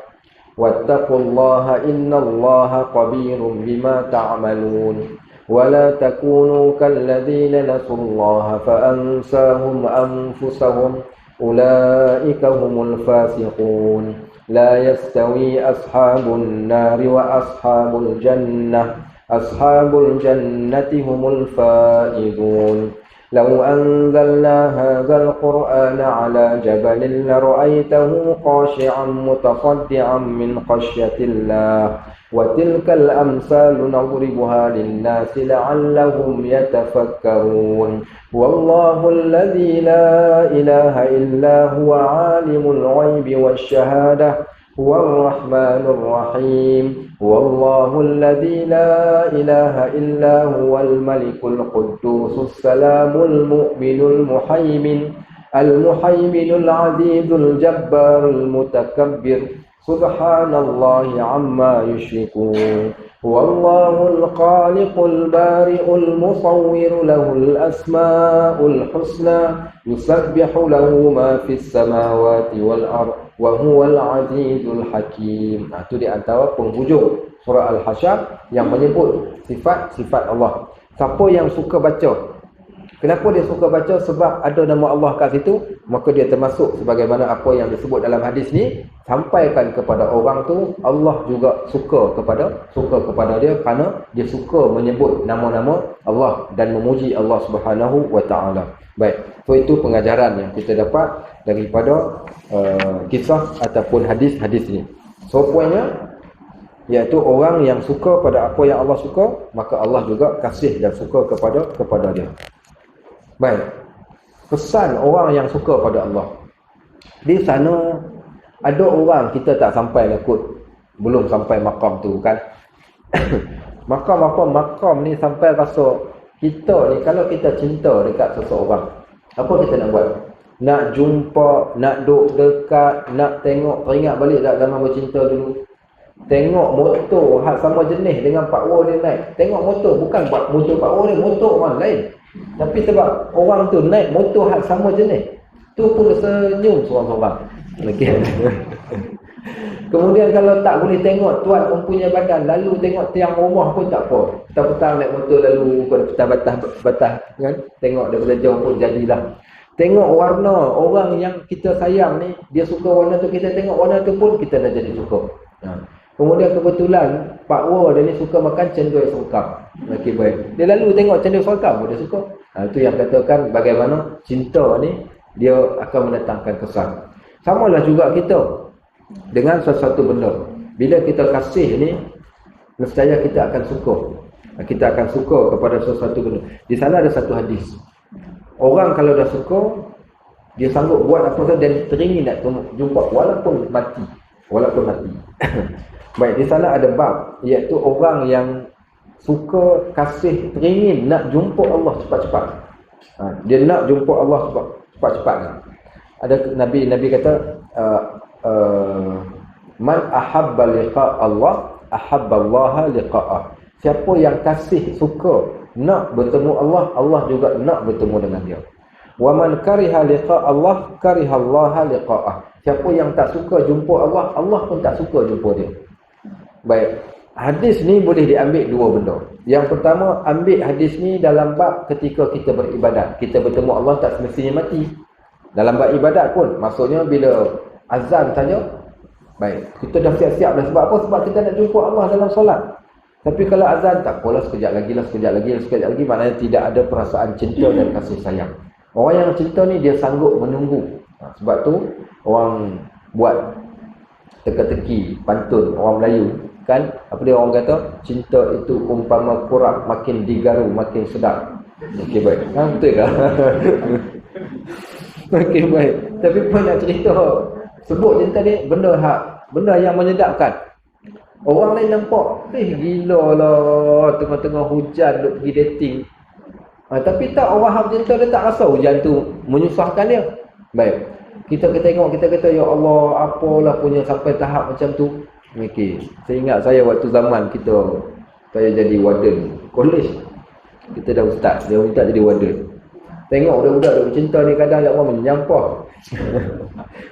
wattaqullaha innallaha khabirum bima ta'malun wa la takunu kalladzina nasullaha fa ansahum anfusahum ulaika humul fasiqun la yastawi ashabun nari wa ashabul jannah ashabul jannati humul faizun law anzalna hadzal qur'ana ala jabalin la ra'aytahu khashi'an mutasaddian min khashyatillah wa tilkal amsalu nadribuha lin-nasi la'allahum yatafakkarun wallahu alladhi la ilaha illa huwa 'alimul ghaibi wash-shahadah huwar rahmanur rahim wallahu alladhi la ilaha illa huwal malikul quddusus salamul mu'minul muhaimin al-muhaiminul azizul jabbarul mutakabbir subhanallahi amma yushrikun wallahul khaliqul bari'ul musawwir lahul asmaul husna yusabbihu lahu ma fis samawati wal ardh wa huwal azizul hakim. Itu di antara penghujung surah Al-Hasyr yang menyebut sifat-sifat Allah. Siapa yang suka baca? Kenapa dia suka baca? Sebab ada nama Allah kat situ, maka dia termasuk sebagaimana apa yang disebut dalam hadis ni, sampaikan kepada orang tu, Allah juga suka kepada dia kerana dia suka menyebut nama-nama Allah dan memuji Allah Subhanahu wa taala. Baik, so itu pengajaran yang kita dapat daripada kisah ataupun hadis-hadis ini. So poinnya iaitu orang yang suka pada apa yang Allah suka, maka Allah juga kasih dan suka kepada dia. Baik. Pesan orang yang suka pada Allah. Di sana ada orang kita tak sampai lah kot. Belum sampai makam tu kan. Makam ni sampai rasa kita ni kalau kita cinta dekat seseorang, apa kita nak buat? Nak jumpa, nak duduk dekat, nak tengok, teringat balik tak zaman bercinta dulu. Tengok motor hak sama jenis dengan Pak Wo dia naik. Tengok motor, bukan motor Pak Wo dia, motor orang lain. Tapi sebab orang tu naik motor hak sama jenis, tu pun senyum seorang-seorang. Okay. Kemudian kalau tak boleh tengok tuan mempunyai badan, lalu tengok tiang rumah pun tak apa. Petang-petang naik motor lalu petang batah kan. Tengok daripada jauh pun jadilah. Tengok warna orang yang kita sayang ni, dia suka warna tu, kita tengok warna tu pun kita dah jadi suka. Kemudian kebetulan Pak Wo dia ni suka makan cendol songkam. Okey baik. Dia lalu tengok cendol songkam pun dia suka. Itu yang katakan bagaimana cinta ni dia akan mendatangkan kesan. Samalah juga kita dengan sesuatu benda. Bila kita kasih ni, nescaya kita akan suka. Kita akan suka kepada sesuatu benda. Di sana ada satu hadis. Orang kalau dah suka, dia sanggup buat apa saja dan teringin nak jumpa walaupun mati. Baik, di sana ada bab, iaitu orang yang suka, kasih, teringin nak jumpa Allah cepat-cepat. Dia nak jumpa Allah cepat-cepat. Ada Nabi kata, man ahabba liqa Allah, ahabba Allah liqa'ah. Siapa yang kasih, suka nak bertemu Allah, Allah juga nak bertemu dengan dia. Wa man kariha liqa Allah, kariha Allah liqa'ah. Siapa yang tak suka jumpa Allah, Allah pun tak suka jumpa dia. Baik, hadis ni boleh diambil dua benda. Yang pertama, ambil hadis ni dalam bab ketika kita beribadat. Kita bertemu Allah tak semestinya mati. Dalam bab ibadat pun, maksudnya bila azan saja, baik, kita dah siap-siap dah. Sebab apa? Sebab kita nak jumpa Allah dalam solat. Tapi kalau azan, tak apalah, sekejap lagi lah, sekejap lagi, maknanya tidak ada perasaan cinta dan kasih sayang. Orang yang cinta ni dia sanggup menunggu. Sebab tu orang buat teka-teki pantun orang Melayu kan, apa dia orang kata, cinta itu umpama kurap, makin digaru makin sedap. Okey, baik. Betul ke? Okey, baik. Tapi pun nak cerita, sebut cinta ni benda yang menyedapkan. Orang lain nampak, gila lah, tengah-tengah hujan duk pergi dating. Tapi tak, orang yang cinta dia tak rasa hujan tu menyusahkan dia. Baik, kita tengok, kita kata, ya Allah, apalah punya sampai tahap macam tu. Okey, saya ingat saya waktu zaman saya jadi warden college. Kita dah ustaz, dia minta jadi warden. Tengok budak-budak duk cinta ni, kadang yang orang menyampah.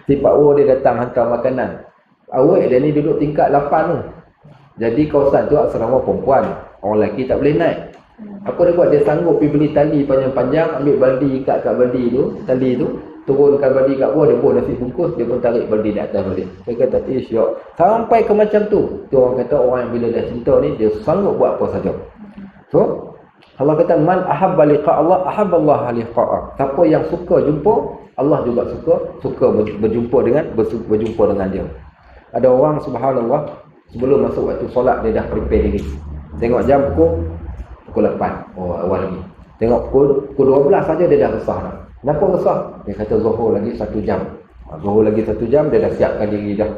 Si Pak Wo dia datang hantar makanan. Awak dia ni duduk tingkat 8 tu. Jadi kawasan tu asrama perempuan. Orang lelaki tak boleh naik. Apa dia buat? Dia sanggup pergi beli tali panjang-panjang, ambil baldi, ikat kat baldi tu, tali tu, turunkan baldi kat bawah, dia buat nasi bungkus, dia pun tarik baldi di atas balik. Saya kata, syok. Sampai ke macam tu. Tu orang kata, orang yang bila dah cinta ni, dia sanggup buat apa saja. So, Allah kata, man ahabba liqa Allah, ahabballah liqa'ah. Siapa yang suka jumpa, Allah juga suka berjumpa dengan dia. Ada orang, subhanallah, sebelum masuk waktu solat, dia dah prepare diri. Tengok jam pukul 8. Oh, awal lagi. Tengok pukul 12 saja dia dah resah dah. Kenapa resah? Dia kata Zuhur lagi 1 jam. Zuhur lagi 1 jam, dia dah siapkan diri dah.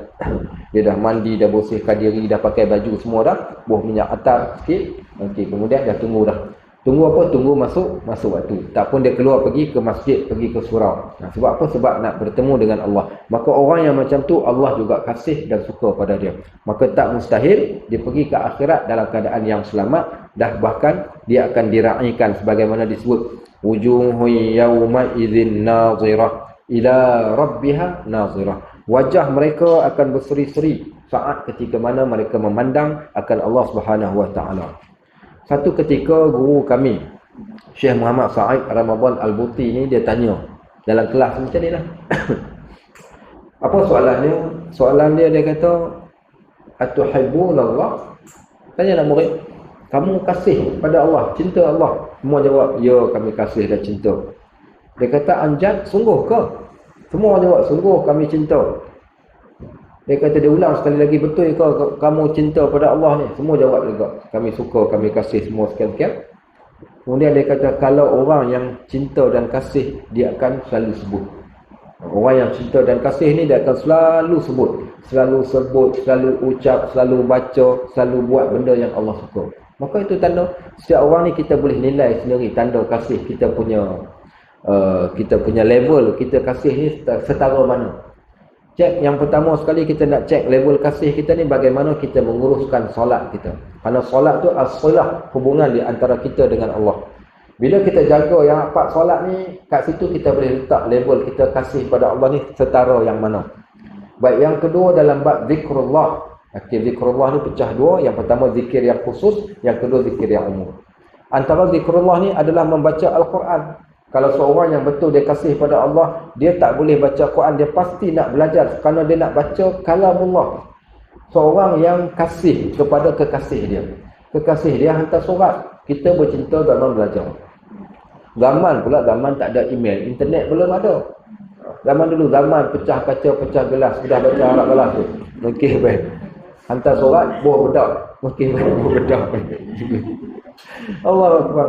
Dia dah mandi, dah bersihkan diri, dah pakai baju semua dah. Buah minyak atar sikit. Okey, kemudian dah tunggu dah. Tunggu apa? Tunggu masuk waktu. Tak pun dia keluar pergi ke masjid, pergi ke surau. Sebab apa? Sebab nak bertemu dengan Allah. Maka orang yang macam tu, Allah juga kasih dan suka pada dia. Maka tak mustahil dia pergi ke akhirat dalam keadaan yang selamat. Dah bahkan dia akan diraikan sebagaimana disebut, wujuhun yawma idzin nazirah ila rabbiha nazirah. Wajah mereka akan berseri-seri saat ketika mana mereka memandang akan Allah Subhanahu wa taala. Satu ketika guru kami, Syekh Muhammad Sa'id Ramadan Al-Buti ni, dia tanya dalam kelas macam ni lah. Apa soalannya? Soalan dia kata, atuhibbunallah? Tanya nak murid, kamu kasih pada Allah, cinta Allah? Semua jawab, ya kami kasih dan cinta. Dia kata, anjad, sungguh ke? Semua jawab, sungguh kami cinta. Dia kata, dia ulang sekali lagi, betul ke kamu cinta pada Allah ni? Semua jawab juga, kami suka, kami kasih, semua sekian-sekian. Kemudian dia kata, kalau orang yang cinta dan kasih, dia akan selalu sebut. Orang yang cinta dan kasih ni, dia akan selalu sebut, selalu ucap, selalu baca, selalu buat benda yang Allah suka. Maka itu tanda, setiap orang ni kita boleh nilai sendiri tanda kasih kita punya level, kita kasih ni setara mana. Cek yang pertama sekali, kita nak cek level kasih kita ni bagaimana kita menguruskan solat kita. Kerana solat tu as-salah, hubungan di antara kita dengan Allah. Bila kita jaga yang 4 solat ni, kat situ kita boleh letak level kita kasih pada Allah ni setara yang mana. Baik, yang kedua dalam bab zikrullah. Zikrullah ni pecah 2. Yang pertama zikir yang khusus, yang kedua zikir yang umum. Antara zikrullah ni adalah membaca Al-Quran. Kalau seorang yang betul dia kasih pada Allah, dia tak boleh baca Quran, dia pasti nak belajar kerana dia nak baca kalamullah. Seorang yang kasih kepada kekasih dia hantar surat. Kita bercinta zaman belajar. Zaman tak ada email, internet belum ada. Zaman dulu, zaman pecah kaca, pecah gelas, sudah baca Arab gelas tu. Okey, baik. Hantar surat, buah bedak. Okey, baik, buah bedak. Allahu Akbar.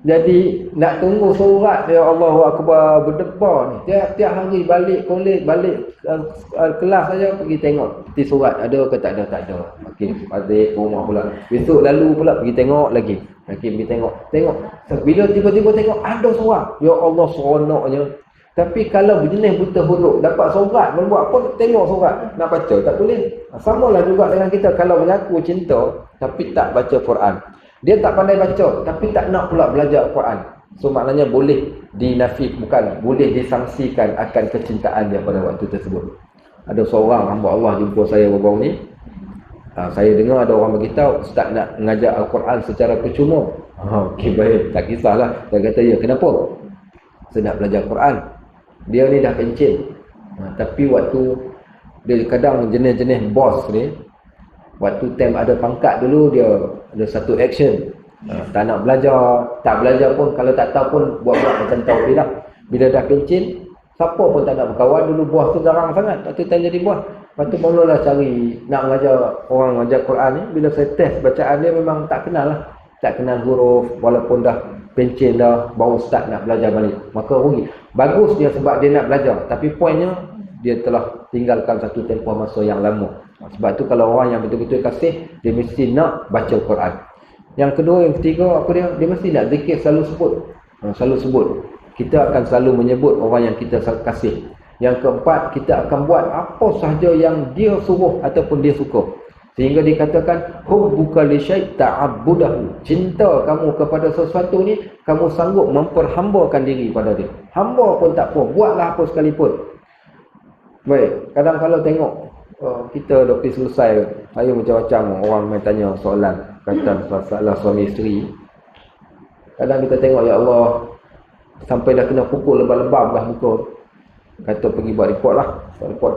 Jadi nak tunggu surat dia, Allahu Akbar, berdebar ni. Tiap-tiap hari balik kelas saja pergi tengok di surat ada ke tak ada. Okey, balik rumah pula. Besok lalu pula pergi tengok lagi. Okey, pergi tengok. Bila tiba-tiba tengok ada surat, ya Allah seronoknya. Tapi kalau berjenis buta huruf, dapat surat, membuat apa? Tengok surat, nak baca tak boleh. Samalah juga dengan kita, kalau mengaku cinta tapi tak baca Quran. Dia tak pandai baca, tapi tak nak pula belajar Al-Quran. So maknanya boleh boleh disangsikan akan kecintaan dia pada waktu tersebut. Ada seorang hamba Allah jumpa saya baru ni. Saya dengar ada orang beritahu, Ustaz nak mengajar Al-Quran secara percuma. Okey, baik, tak kisahlah. Saya kata, ya, kenapa? Saya nak belajar Quran. Dia ni dah pencen. Tapi waktu Dia kadang jenis-jenis bos ni, waktu time ada pangkat dulu, dia ada satu action. Tak nak belajar, tak belajar pun, kalau tak tahu pun buat-buat macam tahu dia dah. Bila dah pencin, siapa pun tak nak berkawan. Dulu bos tu garang sangat, waktu time jadi bos. Lepas tu mulalah cari, nak mengajar orang mengajar Quran ni. Bila saya test bacaan dia, memang tak kenal lah. Tak kenal huruf, walaupun dah pencin dah, baru start nak belajar balik. Maka rugi. Bagus dia sebab dia nak belajar, tapi poinnya, dia telah tinggalkan satu tempoh masa yang lama. Sebab tu kalau orang yang betul-betul kasih, dia mesti nak baca Quran. Yang kedua, yang ketiga, apa dia? Dia mesti nak zikir, selalu sebut. Selalu sebut. Kita akan selalu menyebut orang yang kita kasih. Yang keempat, kita akan buat apa sahaja yang dia suruh ataupun dia suka. Sehingga dikatakan, hubbuka li syai' ta'abbudahu. Cinta kamu kepada sesuatu ni, kamu sanggup memperhambakan diri pada dia. Hamba pun tak apa, buatlah apa sekalipun. Baik, kadang kalau tengok kita dah pergi selesai, saya macam-macam orang main tanya soalan kaitan masalah suami isteri. Kadang kita tengok, ya Allah, sampai dah kena pukul lebam-lebam dah muka. Kata pergi buat report lah. Buat report.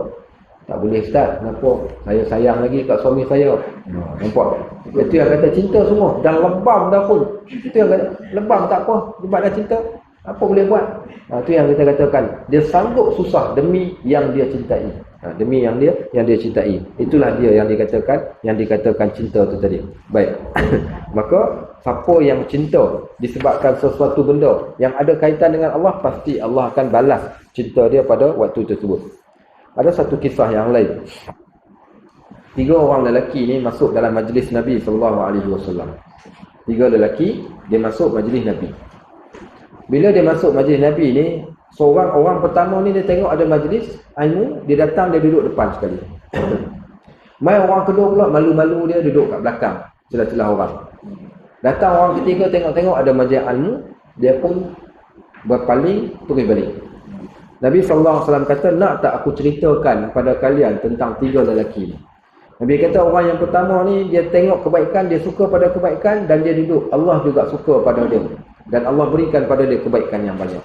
Tak boleh start. Kenapa? Saya sayang lagi kat suami saya. Nampak? Itu yang kata cinta semua. Dah lebam dah pun. Itu yang kata lebam tak apa. Sebab dah cinta. Apa boleh buat? Itu yang kita katakan. Dia sanggup susah demi yang dia cintai. Demi yang dia cintai. Itulah dia yang dikatakan cinta tu tadi. Baik. Maka siapa yang cinta disebabkan sesuatu benda yang ada kaitan dengan Allah, pasti Allah akan balas cinta dia pada waktu tersebut. Ada satu kisah yang lain. 3 orang lelaki ni masuk dalam majlis Nabi SAW. 3 lelaki, dia masuk majlis Nabi. Bila dia masuk majlis Nabi ni, seorang orang pertama ni dia tengok ada majlis ilmu, dia datang, dia duduk depan sekali. Mai orang kedua pula malu-malu, dia duduk kat belakang, celah-celah orang. Datang orang ketiga, tengok-tengok ada majlis ilmu, dia pun berpaling, pergi balik. Nabi SAW kata, nak tak aku ceritakan pada kalian tentang 3 lelaki ni. Nabi kata orang yang pertama ni, dia tengok kebaikan, dia suka pada kebaikan dan dia duduk. Allah juga suka pada dia. Dan Allah berikan pada dia kebaikan yang banyak.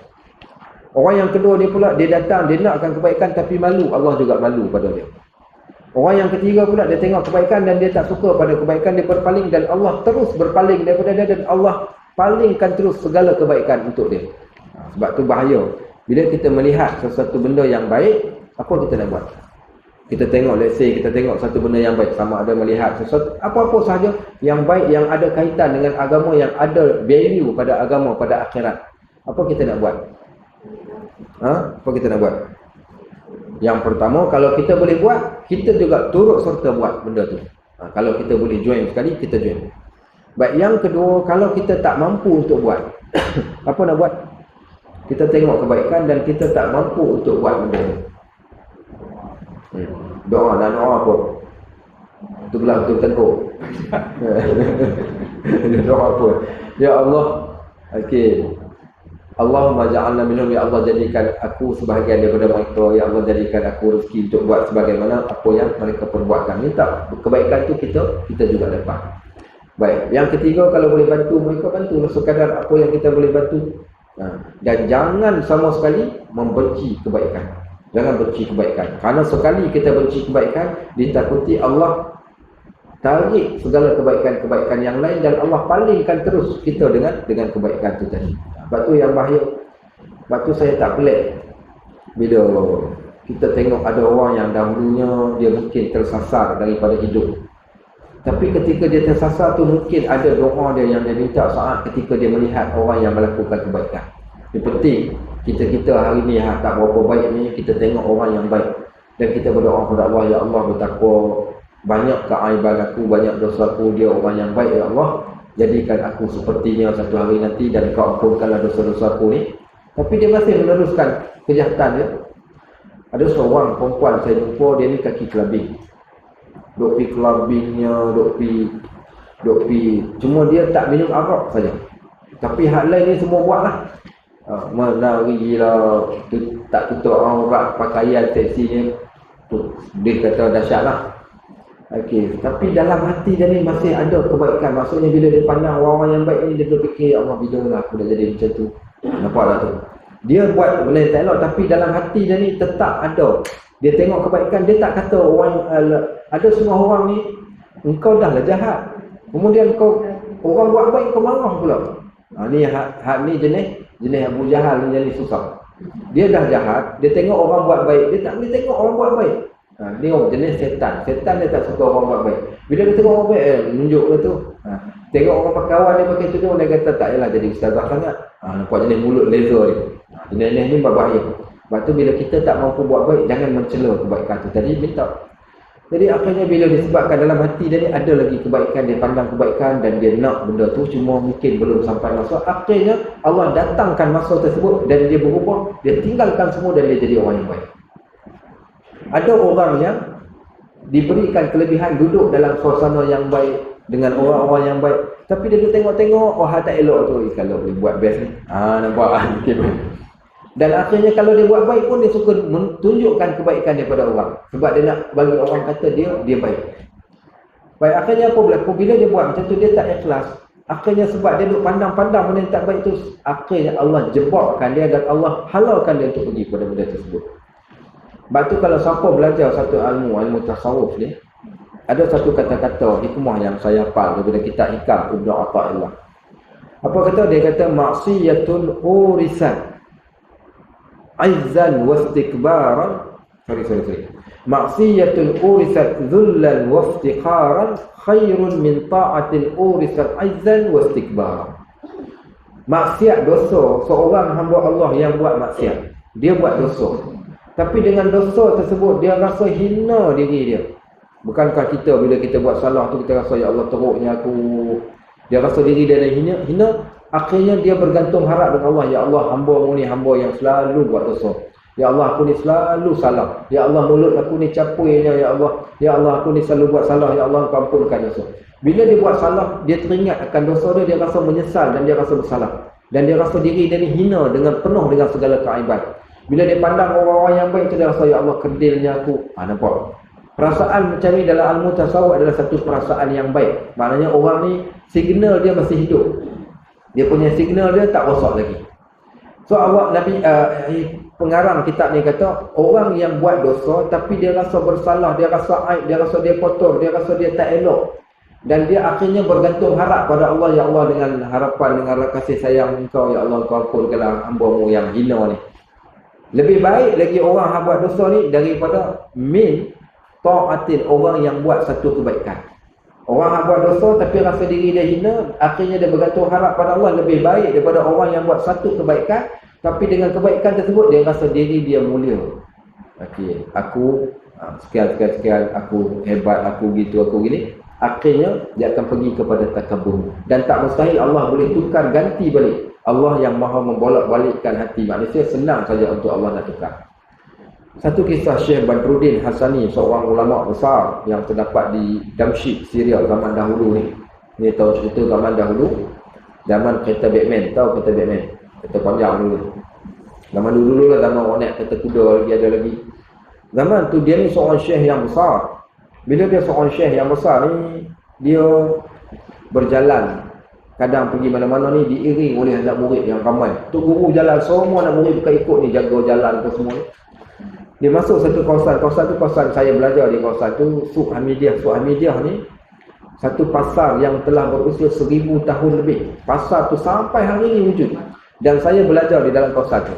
Orang yang kedua ni pula, dia datang, dia nakkan kebaikan tapi malu. Allah juga malu pada dia. Orang yang ketiga pula, dia tengok kebaikan dan dia tak suka pada kebaikan, dia berpaling dan Allah terus berpaling daripada dia dan Allah palingkan terus segala kebaikan untuk dia. Sebab tu bahaya. Bila kita melihat sesuatu benda yang baik, apa kita nak buat? Kita tengok, let's say, kita tengok satu benda yang baik, sama ada melihat sesuatu, apa-apa sahaja yang baik, yang ada kaitan dengan agama, yang ada value pada agama, pada akhirat. Apa kita nak buat? Apa kita nak buat? Yang pertama, kalau kita boleh buat, kita juga turut serta buat benda tu. Kalau kita boleh join sekali, kita join. Baik, yang kedua, kalau kita tak mampu untuk buat, apa nak buat? Kita tengok kebaikan dan kita tak mampu untuk buat benda tu. Doa, nak doa apa? Itu belah betul tengok. Doa apa? Ya Allah, okey. Allahumma ja'alna minhum, ya Allah jadikan aku sebahagian daripada mereka, ya Allah jadikan aku rezeki untuk buat sebagaimana apa yang mereka perbuatkan. Minta kebaikan tu kita juga dapat. Baik, yang ketiga, kalau boleh bantu mereka, bantu sekadar apa yang kita boleh bantu. Dan jangan sama sekali membenci kebaikan. Jangan benci kebaikan. Kerana sekali kita benci kebaikan, ditakuti Allah tarik segala kebaikan-kebaikan yang lain dan Allah palingkan terus kita dengan kebaikan itu tadi. Sebab tu yang bahaya. Sebab tu saya tak pelik bila kita tengok ada orang yang dahulunya dia mungkin tersasar daripada hidup. Tapi ketika dia tersasar tu, mungkin ada doa dia yang dia minta saat ketika dia melihat orang yang melakukan kebaikan. Yang penting kita hari ni tak berapa baik ni, kita tengok orang yang baik dan kita berdoa kepada Allah, ya Allah, betapa banyak keaiban aku, banyak dosa aku, dia orang yang baik, ya Allah, jadikan aku sepertinya satu hari nanti dan kau ampunkanlah dosa-dosa aku ni. Tapi dia masih meneruskan kejahatan dia. Ada seorang perempuan saya jumpa, dia ni kaki kelabing. Duk pi clubbingnya, duk pi cuma dia tak minum arak saja. Tapi hak lain ni semua buatlah. Menari lah, tak tutup aurat, pakaian seksinya. Dia kata dahsyatlah. Okey, tapi dalam hati dia ni masih ada kebaikan. Maksudnya bila dia pandang orang-orang yang baik ni, dia berfikir, Allah, bila lah aku dah jadi macam tu. Nampak tak tu? Dia buat benda yang tak elok, tapi dalam hati dia ni tetap ada Dia tengok kebaikan, dia tak kata orang ada semua orang ni engkau dah lah jahat. Kemudian kau orang buat baik kau marah pula. Ni ni jenis Abu Jahal ni jenis susah. Dia dah jahat, dia tengok orang buat baik, dia tak boleh tengok orang buat baik. Ni jenis setan. Setan dia tak suka orang buat baik. Bila dia tengok orang baik, menunjuk dia tu. Tengok orang kawan dia pakai tudung, dia kata tak yalah jadi ustazah sangat. Nampak jenis mulut laser dia. Jenis ni berbahaya. Sebab tu bila kita tak mampu buat baik, jangan mencela kebaikan tu tadi, minta. Jadi akhirnya bila disebabkan dalam hati dia ni ada lagi kebaikan, dia pandang kebaikan dan dia nak benda tu, cuma mungkin belum sampai masa. Akhirnya Allah datangkan masa tersebut dan dia berubah, dia tinggalkan semua dan dia jadi orang yang baik. Ada orang yang diberikan kelebihan duduk dalam suasana yang baik dengan orang-orang yang baik, tapi dia tengok-tengok, tak elok tu, kalau boleh buat best ni. Nampak mungkin. Dan akhirnya kalau dia buat baik pun dia suka menunjukkan kebaikan daripada orang. Sebab dia nak bagi orang kata dia baik. Baik, akhirnya apa berlaku? Bila dia buat macam tu, dia tak ikhlas. Akhirnya sebab dia duduk pandang-pandang benda yang tak baik tu, akhirnya Allah jebakkan dia dan Allah halalkan dia untuk pergi pada benda tersebut. Sebab tu kalau siapa belajar satu ilmu tasawuf ni, ada satu kata-kata hikmah yang saya hafal daripada kitab Hikam Ibnu Athaillah. Apa kata? Dia kata maksiyatun urisan izzan wastikbaran. Sorry. Maksiyatun urisat dhullan waftiqaran khairun min ta'atin urisat izzan wastikbaran. Maksiat dosa, seorang hamba Allah yang buat maksiat, dia buat dosa, tapi dengan dosa tersebut dia rasa hina diri dia. Bukankah kita bila kita buat salah tu kita rasa ya Allah teruknya aku, dia rasa diri dia hina. Akhirnya dia bergantung harap dengan Allah. Ya Allah, hamba-Mu ni hamba yang selalu buat dosa. Ya Allah, aku ni selalu salah. Ya Allah, mulut aku ni capuinya. Ya Allah, aku ni selalu buat salah. Ya Allah, Kau ampunkan dosa. Bila dia buat salah, dia teringat akan dosa dia rasa menyesal dan dia rasa bersalah. Dan dia rasa diri dia ni hina dengan penuh dengan segala keaiban. Bila dia pandang orang-orang yang baik tu, dia rasa ya Allah, kerdilnya aku. Nampak? Perasaan macam ni dalam ilmu tasawuf adalah satu perasaan yang baik. Maknanya orang ni signal dia masih hidup. Dia punya signal dia tak rosak lagi. So Allah Nabi pengarang kitab ni kata, orang yang buat dosa tapi dia rasa bersalah, dia rasa aib, dia rasa dia kotor, dia rasa dia tak elok, dan dia akhirnya bergantung harap pada Allah. Ya Allah, dengan harapan, dengan kasih sayang Engkau, ya Allah, Kau ampunkanlah hamba-Mu yang hina ni. Lebih baik lagi orang yang buat dosa ni daripada min ta'atil, orang yang buat satu kebaikan. Orang yang buat dosa tapi rasa diri dia hina, akhirnya dia bergantung harap pada Allah, lebih baik daripada orang yang buat satu kebaikan tapi dengan kebaikan tersebut dia rasa diri dia mulia. Okey, aku sekian, aku hebat, aku gitu, aku gini. Akhirnya dia akan pergi kepada takabur. Dan tak mustahil Allah boleh tukar ganti balik. Allah yang maha membolak-balikkan hati manusia, senang saja untuk Allah nak tukar. Satu kisah Syekh Badruddin Hassani, seorang ulama besar yang terdapat di Damsyik, Syria zaman dahulu ni. Ni tahu cerita zaman dahulu, zaman kereta Batman, tahu kereta Batman? Kereta panjang dulu. Zaman dulu lah, zaman orang naik kereta kuda lagi ada lagi. Zaman tu dia ni seorang syekh yang besar. Bila dia seorang syekh yang besar ni, dia berjalan. Kadang pergi mana-mana ni diiring oleh anak murid yang ramai. Tu guru jalan, semua anak murid bukan ikut ni, jaga jalan tu semua ni. Dia masuk satu kawasan tu kawasan saya belajar di kawasan tu, Suq Hamidiyah. Suq Hamidiyah ni satu pasar yang telah berusia 1000 tahun lebih. Pasar tu sampai hari ini wujud. Dan saya belajar di dalam kawasan tu.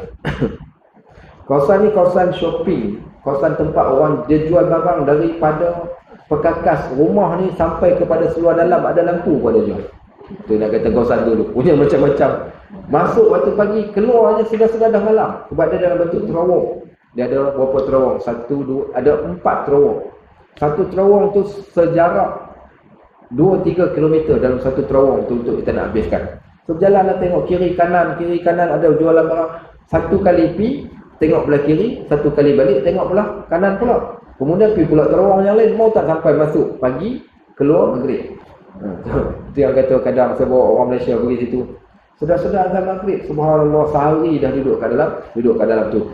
Kawasan ni kawasan shopping, kawasan tempat orang dia jual barang daripada perkakas rumah ni sampai kepada seluar dalam, ada lampu pun dia jual. Tu nak kata kawasan dulu punya macam-macam. Masuk waktu pagi, keluarnya sudah dah malam. Sebab dia dalam bentuk terowong. Dia ada berapa terowong? 1, 2, ada 4 terowong. Satu terowong tu sejarak 2-3 km dalam satu terowong tu untuk kita nak habiskan. So berjalan lah, tengok kiri kanan ada jualan barang. Satu kali pi, tengok belah kiri, satu kali balik, tengok belah kanan pula. Kemudian pi pula terowong yang lain, mau tak sampai masuk pagi, keluar maghrib. Itu yang kata kadang saya bawa orang Malaysia pergi situ. Sudah azan maghrib, subhanallah, sehari dah duduk kat dalam tu.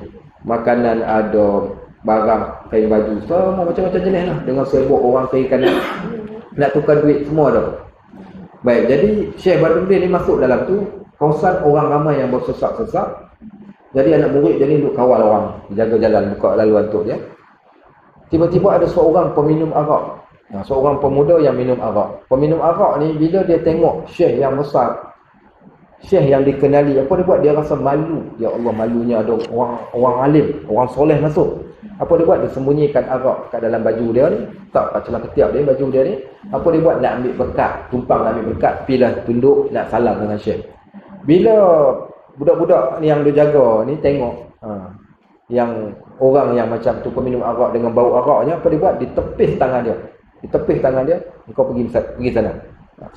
Makanan ada, barang, kain baju, semua macam-macam jenis lah. Dengan sibuk orang kiri kanan, nak tukar duit semua ada. Baik, jadi Syekh Badruddin ni masuk dalam tu, kawasan orang ramai yang bersesak-sesak. Jadi anak murid jadi duduk kawal orang, jaga jalan, buka laluan untuk dia. tiba-tiba ada seorang peminum arak. Seorang pemuda yang minum arak. Peminum arak ni bila dia tengok syekh yang besar, syekh yang dikenali, apa dia buat? Dia rasa malu. Ya Allah, malunya ada orang alim, orang soleh masuk. Apa dia buat? Dia sembunyikan arak kat dalam baju dia ni. Tak, kat celah ketiak dia, baju dia ni. Apa dia buat? Nak ambil berkat. Tumpang nak ambil berkat. Pilah tunduk, nak salam dengan syekh. Bila budak-budak ni yang dia jaga ni tengok, yang orang yang macam tu peminum arak dengan bau araknya, apa dia buat? Ditepis tangan dia. Ditepis tangan dia, engkau pergi sana.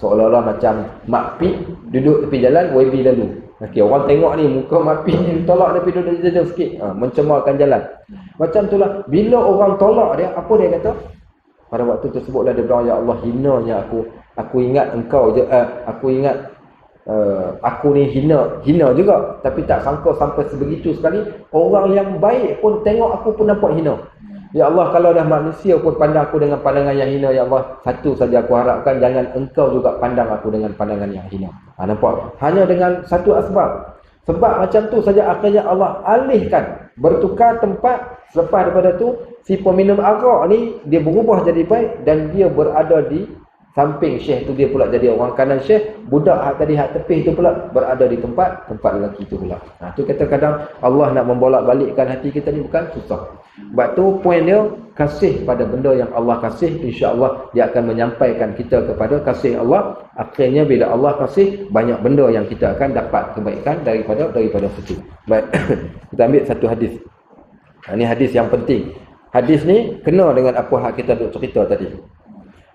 Seolah-olah macam Mak Pik duduk tepi jalan, YB lalu. Okey, orang tengok ni muka Mak Pik ni tolak dia pergi duduk jauh sikit, mencemarkan jalan. Macam itulah bila orang tolak dia, apa dia kata? Pada waktu tersebutlah dia bilang, ya Allah, hinanya aku. Aku ingat engkau je, aku ingat aku ni hina juga, tapi tak sangka sampai sebegitu sekali. Orang yang baik pun tengok aku pun nampak hina. Ya Allah, kalau dah manusia pun pandang aku dengan pandangan yang hina, ya Allah, satu saja aku harapkan, jangan engkau juga pandang aku dengan pandangan yang hina. Nampak? Hanya dengan satu asbab. Sebab macam tu saja akhirnya Allah alihkan, bertukar tempat. Selepas daripada tu, si peminum arak ni dia berubah jadi baik dan dia berada di samping syekh tu, dia pula jadi orang kanan syekh. Budak hak tadi hak tepih tu pula berada di tempat lelaki tu pula. Tu kadang-kadang Allah nak membolak-balikkan hati kita ni bukan susah. Sebab tu poin dia, kasih pada benda yang Allah kasih, insya-Allah dia akan menyampaikan kita kepada kasih Allah. Akhirnya bila Allah kasih, banyak benda yang kita akan dapat kebaikan daripada situ. Baik. Kita ambil satu hadis. Ini hadis yang penting. Hadis ni kena dengan apa hak kita duk cerita tadi.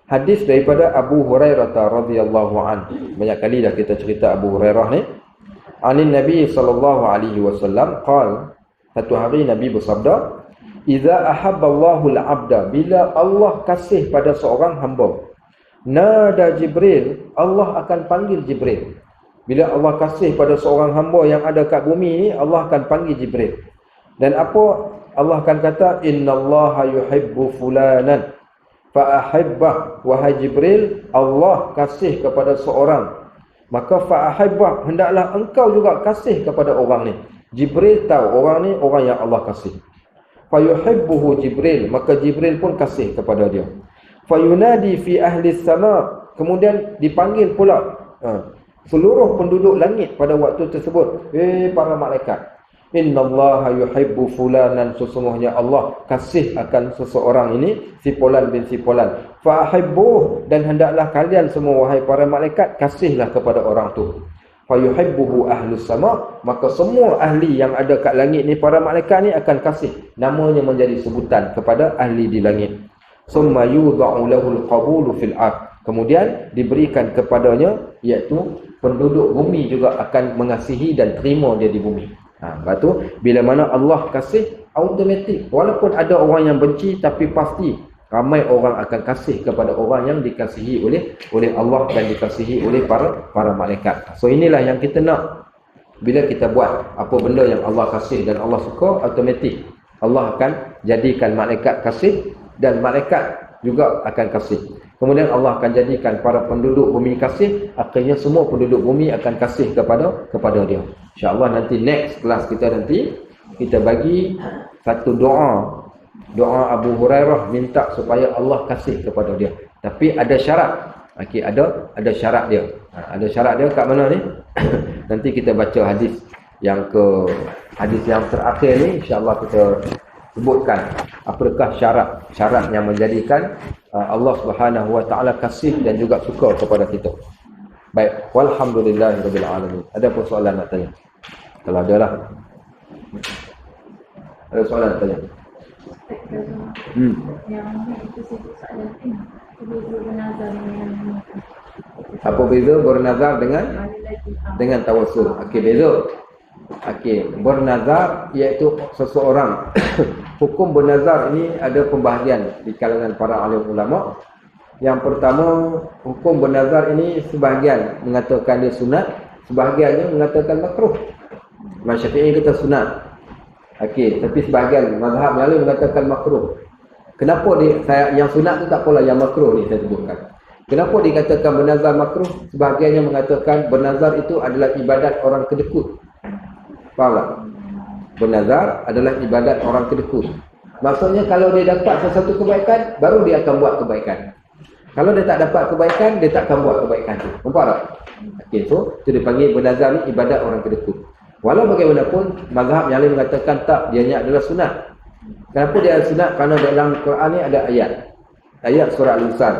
Hadis daripada Abu Hurairah radhiyallahu anhu. Banyak kali dah kita cerita Abu Hurairah ni. Anin Nabi sallallahu alaihi wasallam qala, satu hari Nabi bersabda, "Idza ahabballahu al-'abda", bila Allah kasih pada seorang hamba, nada Jibril, Allah akan panggil Jibril. Bila Allah kasih pada seorang hamba yang ada kat bumi ni, Allah akan panggil Jibril. Dan apa Allah akan kata? Innallaha yuhibbu fulanan fa'ahibbah. Wahai Jibril, Allah kasih kepada seorang, maka fa'ahibbah, hendaklah engkau juga kasih kepada orang ni. Jibril tahu orang ni orang yang Allah kasih. Fayuhibbuhu Jibril, maka Jibril pun kasih kepada dia. Fayunadi fi ahli sama, kemudian dipanggil pula seluruh penduduk langit pada waktu tersebut. Para malaikat, innallaha yuhibbu fulanan, sesungguhnya Allah kasih akan seseorang ini, si fulan bin si fulan. Fa'ahibbuh, dan hendaklah kalian semua wahai para malaikat kasihlah kepada orang tu. Fayuhibbuhu ahlus sama, maka semua ahli yang ada kat langit ni, para malaikat ni akan kasih. Namanya menjadi sebutan kepada ahli di langit. Summa yudha'u lahul qabulu fil ard, kemudian diberikan kepadanya, iaitu penduduk bumi juga akan mengasihi dan terima dia di bumi. Lepas tu, bila mana Allah kasih, automatik, walaupun ada orang yang benci, tapi pasti ramai orang akan kasih kepada orang yang dikasihi oleh Allah dan dikasihi oleh para malaikat. So inilah yang kita nak. Bila kita buat apa benda yang Allah kasih dan Allah suka, automatik Allah akan jadikan malaikat kasih dan malaikat juga akan kasih. Kemudian Allah akan jadikan para penduduk bumi kasih, akhirnya semua penduduk bumi akan kasih kepada dia. InsyaAllah nanti next kelas kita nanti kita bagi satu doa Abu Hurairah minta supaya Allah kasih kepada dia. Tapi ada syarat. Okey, ada syarat dia. Ada syarat dia kat mana ni? Nanti kita baca hadis yang terakhir ni, insya-Allah kita sebutkan apakah syarat yang menjadikan Allah Subhanahu wa taala kasih dan juga suka kepada kita. Baik, walhamdulillahirabbil alamin. Ada persoalan nak tanya? Kalau ada lah. Ada soalan nak tanya? Yang itu sebut soalan ini, bernazar dengan apa beza bernazar dengan tawassul? Okey, beza. Okey, bernazar iaitu seseorang hukum bernazar ini ada pembahagian di kalangan para alim ulama. Yang pertama, hukum bernazar ini sebahagian mengatakan dia sunat, sebahagiannya mengatakan makruh. Imam Syafi'i kata sunat. Okey, tapi sebahagian mazhab yang lain mengatakan makruh. Kenapa yang sunat tu tak apalah, yang makruh ni saya sebutkan. Kenapa dikatakan bernazar makruh? Sebahagiannya mengatakan bernazar itu adalah ibadat orang kedekut. Faham tak? Bernazar adalah ibadat orang kedekut. Maksudnya kalau dia dapat sesuatu kebaikan, baru dia akan buat kebaikan. Kalau dia tak dapat kebaikan, dia tak akan buat kebaikan tu. Nampak tak? Okey, so itu dipanggil bernazar ni ibadat orang kedekut. Walau bagaimanapun, mazhab yang lain mengatakan tak, dianya adalah sunat. Kenapa dia adalah sunat? Kerana dalam Quran ni ada ayat. Ayat surah Al-Insan.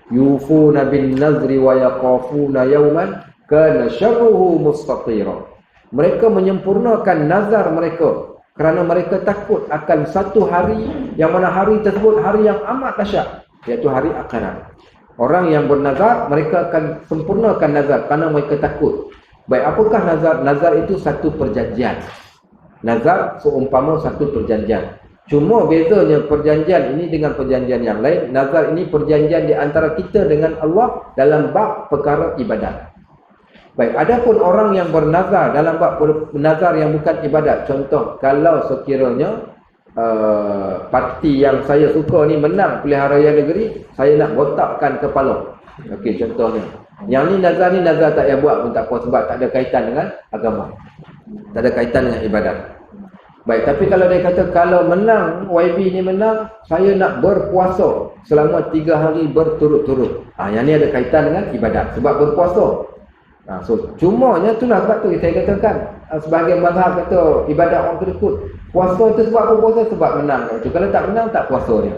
Yufuna bin nazri wa yaqafuna yawman kana syarruhu mustatira. Mereka menyempurnakan nazar mereka kerana mereka takut akan satu hari yang mana hari tersebut hari yang amat dahsyat, iaitu hari akhirat. Orang yang bernazar, mereka akan sempurnakan nazar kerana mereka takut. Baik, apakah nazar? Nazar itu satu perjanjian. Nazar seumpama satu perjanjian. Cuma bezanya perjanjian ini dengan perjanjian yang lain. Nazar ini perjanjian di antara kita dengan Allah dalam bab perkara ibadat. Baik, adapun orang yang bernazar dalam bab nazar yang bukan ibadat. Contoh, kalau sekiranya parti yang saya suka ni menang pilihan raya negeri, saya nak botakkan kepala. Okey, contohnya. Yang ni nazar tak payah buat pun tak apa sebab tak ada kaitan dengan agama. Tak ada kaitan dengan ibadat. Baik, tapi kalau dia kata kalau menang, YB ni menang, saya nak berpuasa selama 3 hari berturut-turut. Yang ni ada kaitan dengan ibadat sebab berpuasa. So cumanya itulah sebab tu saya katakan sebahagian mazhab kata ibadat orang kedekut. Puasa tu sebab apa puasa? Sebab menang. Kalau tak menang tak puasa dia.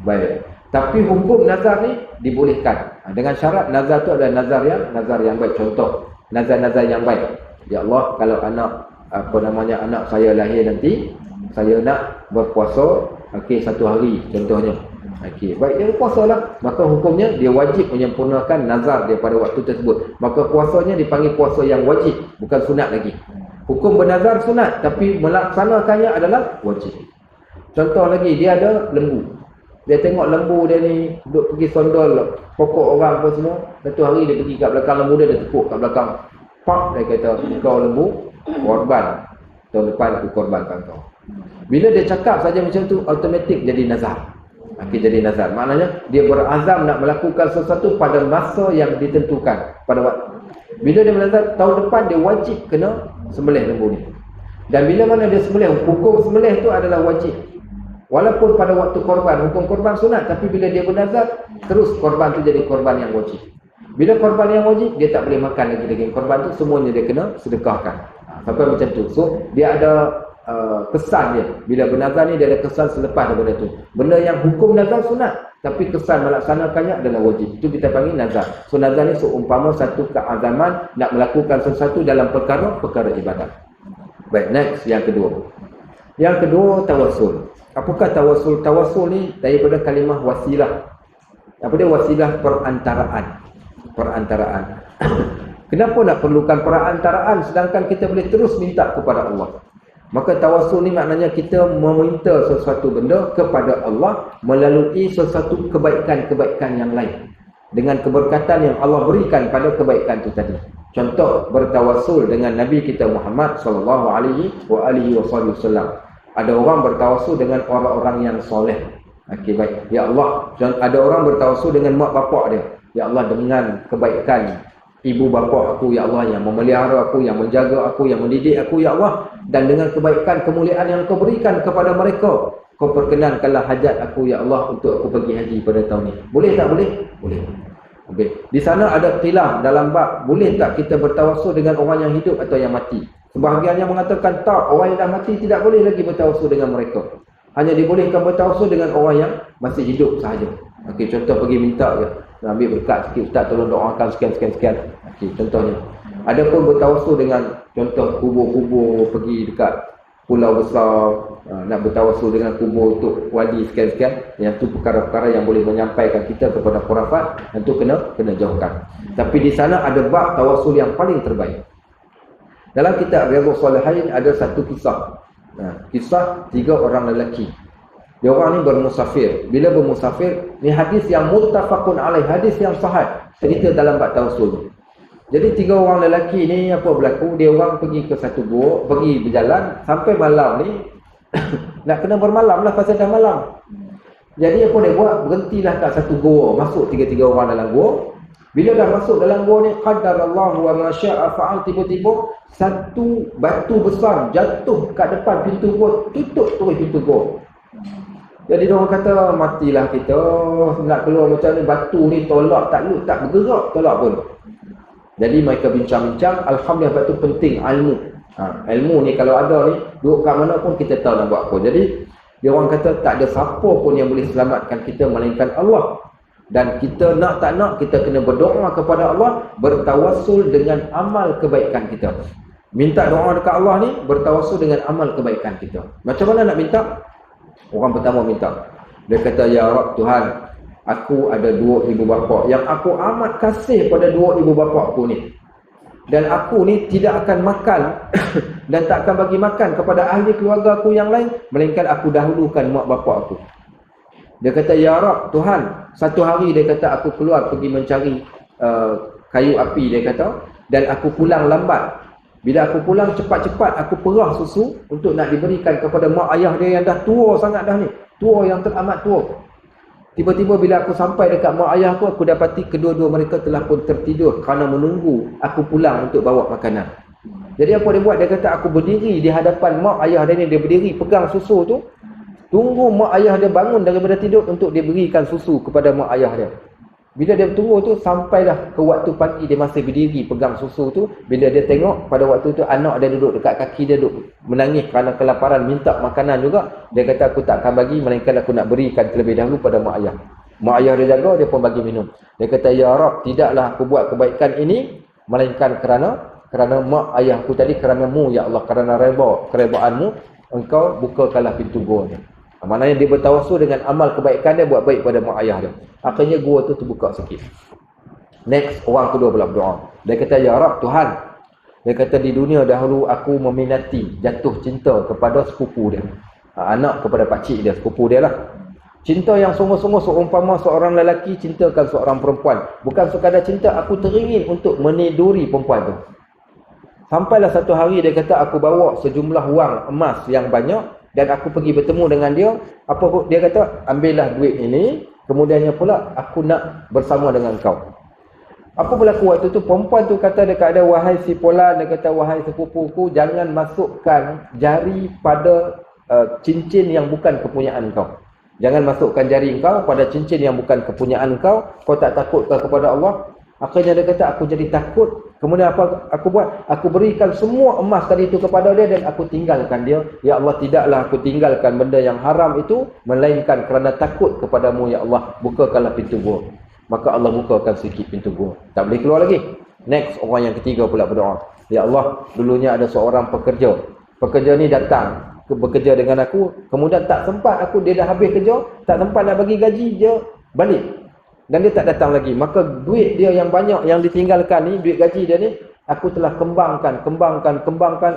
Baik. Tapi hukum nazar ni dibolehkan. Dengan syarat nazar tu adalah nazar yang baik. Contoh, nazar yang baik. Ya Allah, kalau anak saya lahir nanti, saya nak berpuasa satu hari contohnya. Baik, dia berpuasalah. Maka hukumnya dia wajib menyempurnakan nazar dia pada waktu tersebut. Maka puasanya dipanggil puasa yang wajib, bukan sunat lagi. Hukum bernazar sunat, tapi melaksanakannya adalah wajib. Contoh lagi, dia ada lembu. Dia tengok lembu dia ni duduk pergi sondol pokok orang apa semua. Satu hari dia pergi kat belakang lembu dia tepuk kat belakang. Pak, dia kata, kau lembu korban. Tahun depan aku korbankan kau. Bila dia cakap saja macam tu, automatik jadi nazar. Jadi nazar. Maknanya dia berazam nak melakukan sesuatu pada masa yang ditentukan. Pada waktu. Bila dia menazar, tahun depan dia wajib kena sembelih lembu ni. Dan bila mana dia sembelih, hukum sembelih tu adalah wajib. Walaupun pada waktu korban, hukum korban sunat, tapi bila dia bernazar, terus korban tu jadi korban yang wajib. Bila korban yang wajib, dia tak boleh makan lagi daging korban tu, semuanya dia kena sedekahkan. Sampai macam tu. So, dia ada kesan dia. Bila bernazar ni, dia ada kesan selepas daripada tu. Benda yang hukum nazar sunat, tapi kesan melaksanakannya adalah wajib. Itu kita panggil nazar. So, nazar ni seumpama satu keazaman nak melakukan sesuatu dalam perkara ibadat. Baik, next, yang kedua. Yang kedua, tawassul. Apakah tawassul? Tawassul ni daripada kalimah wasilah. Apa dia? Wasilah perantaraan. Kenapa nak perlukan perantaraan sedangkan kita boleh terus minta kepada Allah? Maka tawassul ni maknanya kita meminta sesuatu benda kepada Allah melalui sesuatu kebaikan-kebaikan yang lain. Dengan keberkatan yang Allah berikan pada kebaikan itu tadi. Contoh, bertawassul dengan Nabi kita Muhammad sallallahu alaihi wasallam. Ada orang bertawassul dengan orang-orang yang soleh. Baik. Ya Allah, ada orang bertawassul dengan mak bapak dia. Ya Allah, dengan kebaikan ibu bapa aku, ya Allah, yang memelihara aku, yang menjaga aku, yang mendidik aku, ya Allah, dan dengan kebaikan kemuliaan yang kau berikan kepada mereka, kau perkenankanlah hajat aku, ya Allah, untuk aku pergi haji pada tahun ini. Boleh tak boleh? Boleh. Okay. Di sana ada khilaf dalam bab boleh tak kita bertawassul dengan orang yang hidup atau yang mati. Sebahagiannya mengatakan tak, orang yang dah mati tidak boleh lagi bertawassul dengan mereka. Hanya dibolehkan bertawassul dengan orang yang masih hidup sahaja. Contoh pergi minta je, ambil berkat sikit, ustaz tolong doakan sekian. Contohnya. Ada pun bertawassul dengan contoh kubur-kubur, pergi dekat pulau besar, nak bertawassul dengan kubur untuk wali sekian. Yang tu perkara-perkara yang boleh menyampaikan kita kepada khurafat, yang tu kena jauhkan. Tapi di sana ada bab tawassul yang paling terbaik. Dalam kitab Riyadhus Shalihin ada satu kisah. Kisah 3 orang lelaki. Dia orang ni bermusafir. Bila bermusafir, ni hadis yang muttafaqun alaih, hadis yang sahih. Cerita dalam bab tawassul. Jadi 3 orang lelaki ni apa berlaku? Dia orang pergi ke satu gua, pergi berjalan sampai malam ni nak kena bermalam lah pasal dah malam. Jadi apa dia buat? Berhentilah kat satu gua, masuk 3 orang dalam gua. Bila dah masuk dalam gua ni, qadarallahu wa ma syaa fa'al, tiba-tiba satu batu besar jatuh kat depan pintu gua, tutup terus pintu gua. Jadi orang kata, matilah kita, nak keluar macam ni, batu ni tolak tak bergerak, tolak pun. Jadi mereka bincang-bincang, alhamdulillah batu penting, ilmu. Ilmu ni kalau ada ni, duduk kat mana pun kita tahu nak buat apa. Jadi dia orang kata tak ada siapa pun yang boleh selamatkan kita melainkan Allah. Dan kita nak tak nak, kita kena berdoa kepada Allah, bertawassul dengan amal kebaikan kita. Minta doa dekat Allah ni, bertawassul dengan amal kebaikan kita. Macam mana nak minta? Orang pertama minta, dia kata, ya Rabb Tuhan, aku ada 2 ibu bapa yang aku amat kasih pada 2 ibu bapa aku ni. Dan aku ni tidak akan makan dan tak akan bagi makan kepada ahli keluarga aku yang lain, melainkan aku dahulukan mak bapa aku. Dia kata, ya Rabb Tuhan, satu hari dia kata aku keluar pergi mencari kayu api, dia kata, dan aku pulang lambat. Bila aku pulang cepat-cepat, aku perah susu untuk nak diberikan kepada mak ayah dia yang dah tua sangat dah ni. Tua yang teramat tua. Tiba-tiba bila aku sampai dekat mak ayah aku dapati kedua-dua mereka telah pun tertidur kerana menunggu aku pulang untuk bawa makanan. Jadi apa dia buat? Dia kata aku berdiri di hadapan mak ayah dia ni. Dia berdiri pegang susu tu. Tunggu mak ayah dia bangun daripada tidur untuk dia berikan susu kepada mak ayah dia. Bila dia tunggu tu, sampailah ke waktu pagi, dia masih berdiri pegang susu tu. Bila dia tengok pada waktu tu anak dia duduk dekat kaki dia, duduk menangis kerana kelaparan, minta makanan juga. Dia kata aku tak akan bagi, melainkan aku nak berikan terlebih dahulu pada mak ayah. Mak ayah dia jaga, dia pun bagi minum. Dia kata, ya Rabb, tidaklah aku buat kebaikan ini melainkan kerana mak ayahku tadi, kerana-Mu ya Allah, kerana keredaanmu, engkau bukakanlah pintu gua ni. Maknanya dia bertawassul dengan amal kebaikan dia, buat baik pada mak ayah dia. Akhirnya gua tu terbuka sikit. Next, orang kedua pula berdoa. Dia kata, ya Rabb Tuhan, dia kata di dunia dahulu aku meminati, jatuh cinta kepada sepupu dia. Anak kepada pakcik dia, sepupu dia lah. Cinta yang sungguh-sungguh seumpama seorang lelaki cintakan seorang perempuan. Bukan sekadar cinta, aku teringin untuk meniduri perempuan tu. Sampailah satu hari dia kata aku bawa sejumlah wang emas yang banyak dan aku pergi bertemu dengan dia. Apa dia kata? Ambillah duit ini, kemudiannya pula aku nak bersama dengan kau. Apa berlaku waktu tu? Perempuan tu kata dekat dia, wahai si Polan, dia kata, wahai sepupuku, jangan masukkan jari pada cincin yang bukan kepunyaan kau. Jangan masukkan jari kau pada cincin yang bukan kepunyaan kau. Kau tak takutkah kepada Allah? Akhirnya dia kata, aku jadi takut. Kemudian apa aku buat? Aku berikan semua emas tadi itu kepada dia dan aku tinggalkan dia. Ya Allah, tidaklah aku tinggalkan benda yang haram itu melainkan kerana takut kepadamu ya Allah. Bukakanlah pintu gua. Maka Allah bukakan sikit pintu gua. Tak boleh keluar lagi. Next, orang yang ketiga pula berdoa. Ya Allah, dulunya ada seorang pekerja. Pekerja ni datang bekerja dengan aku, kemudian tak sempat aku, dia dah habis kerja, tak sempat nak bagi gaji, dia balik. Dan dia tak datang lagi. Maka duit dia yang banyak yang ditinggalkan ni, duit gaji dia ni, aku telah kembangkan.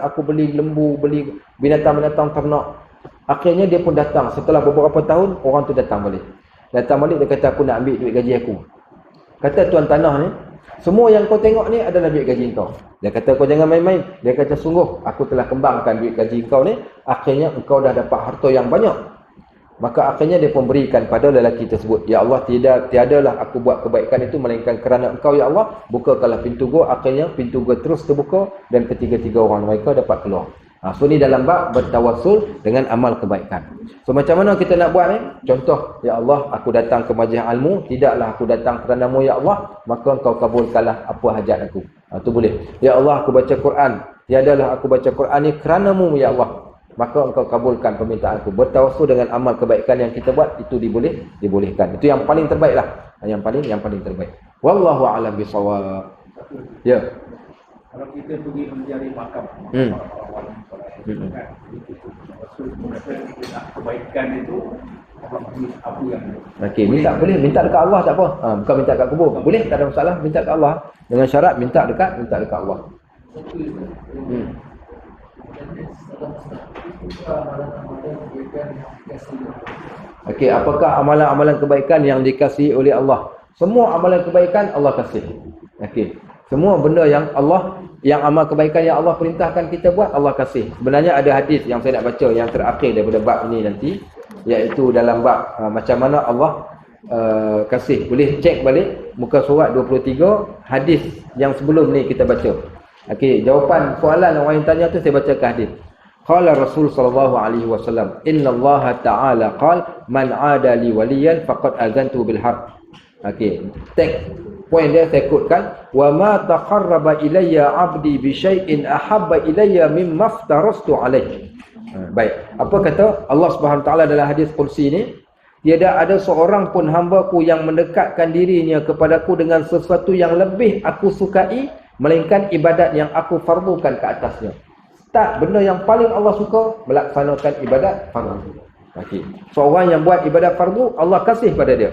Aku beli lembu, beli binatang-binatang ternak. Akhirnya dia pun datang. Setelah beberapa tahun, orang tu datang balik. Datang balik, dia kata, aku nak ambil duit gaji aku. Kata tuan tanah ni, semua yang kau tengok ni adalah duit gaji kau. Dia kata, kau jangan main-main. Dia kata, sungguh, aku telah kembangkan duit gaji kau ni. Akhirnya, engkau dah dapat harta yang banyak. Maka akhirnya dia pun berikan pada lelaki tersebut. Ya Allah, tiadalah aku buat kebaikan itu melainkan kerana engkau ya Allah. Bukakanlah pintu gua. Akhirnya pintu gua terus terbuka dan ketiga-tiga orang mereka dapat keluar. So ni dalam bab bertawassul dengan amal kebaikan. So macam mana kita nak buat ni? Contoh, ya Allah, aku datang ke majlis ilmu, tidaklah aku datang kerana-Mu ya Allah, maka engkau kabulkanlah apa hajat aku. Tu boleh. Ya Allah, aku baca Quran, tiadalah aku baca Quran ni kerana-Mu ya Allah, maka engkau kabulkan permintaanku. Bertawassul dengan amal kebaikan yang kita buat, itu dibolehkan. Itu yang paling terbaik lah. Yang paling terbaik. Wallahu a'lam bishawab. Ya. Kalau kita pergi mencari makam, kebaikan itu apa yang okey, boleh minta dekat Allah tak apa. Bukan minta dekat kubur. Boleh, tak ada masalah, minta dekat Allah. Dengan syarat minta dekat Allah. Okey, apakah amalan-amalan kebaikan yang dikasihi oleh Allah? Semua amalan kebaikan Allah kasih. Okey. Semua benda yang amal kebaikan yang Allah perintahkan kita buat, Allah kasih. Sebenarnya ada hadis yang saya nak baca yang terakhir daripada bab ini nanti, iaitu dalam bab macam mana Allah kasih. Boleh cek balik muka surat 23, hadis yang sebelum ni kita baca. Okey, jawapan soalan orang yang tanya tu saya bacakan hadis. Qala Rasul sallallahu alaihi wasallam, "Inna Allah Ta'ala qala man 'ada li waliyan faqad azantu bil harb." Okey, teks poin dia saya kutkan, "Wa ma taqarraba ilayya 'abdi bi syai'in ahabba ilayya mimma aftarastu alaihi." Baik, apa kata Allah Subhanahu taala dalam hadis qudsi ni? Tiada ada seorang pun hamba-Ku yang mendekatkan dirinya kepadaku dengan sesuatu yang lebih aku sukai melainkan ibadat yang aku fardukan ke atasnya. Start benda yang paling Allah suka, melaksanakan ibadat fardu. Okey. Seorang yang buat ibadat fardu, Allah kasih pada dia.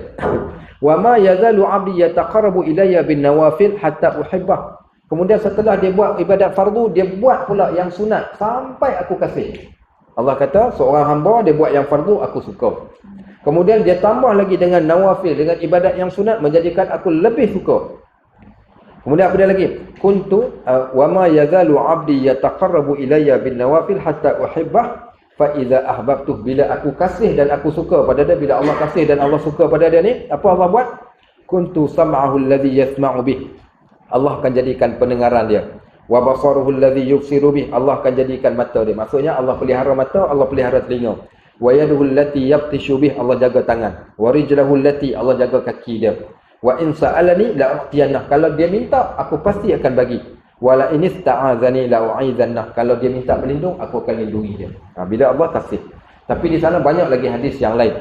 Wa ma yazalu 'abdi yataqarrabu ilayya bin nawafil hatta uhibbah. Kemudian setelah dia buat ibadat fardu, dia buat pula yang sunat sampai aku kasih. Allah kata, seorang hamba dia buat yang fardu, aku suka. Kemudian dia tambah lagi dengan nawafil, dengan ibadat yang sunat, menjadikan aku lebih suka. Kemudian apa dia lagi? Kuntu wa ma yazalu 'abdi yataqarrabu ilayya bin nawafil hatta uhibbah fa idza ahbabtuh, bila aku kasih dan aku suka pada dia, bila Allah kasih dan Allah suka pada dia ni, apa Allah buat? Kuntu sam'ahu alladhi yasma'u bih, Allah akan jadikan pendengaran dia. Wa basaruhu alladhi yubsiru bih, Allah akan jadikan mata dia. Maksudnya Allah pelihara mata, Allah pelihara telinga. Wa yaduhu allati yabtishu bih, Allah jaga tangan. Wa rijluhu allati, Allah jaga kaki dia. Wa in sa'alani la u'tiyanah, kalau dia minta aku pasti akan bagi. Wala in ista'azani la u'izannah, kalau dia minta berlindung aku akan lindungi dia. Bila Allah kasih. Tapi di sana banyak lagi hadis yang lain.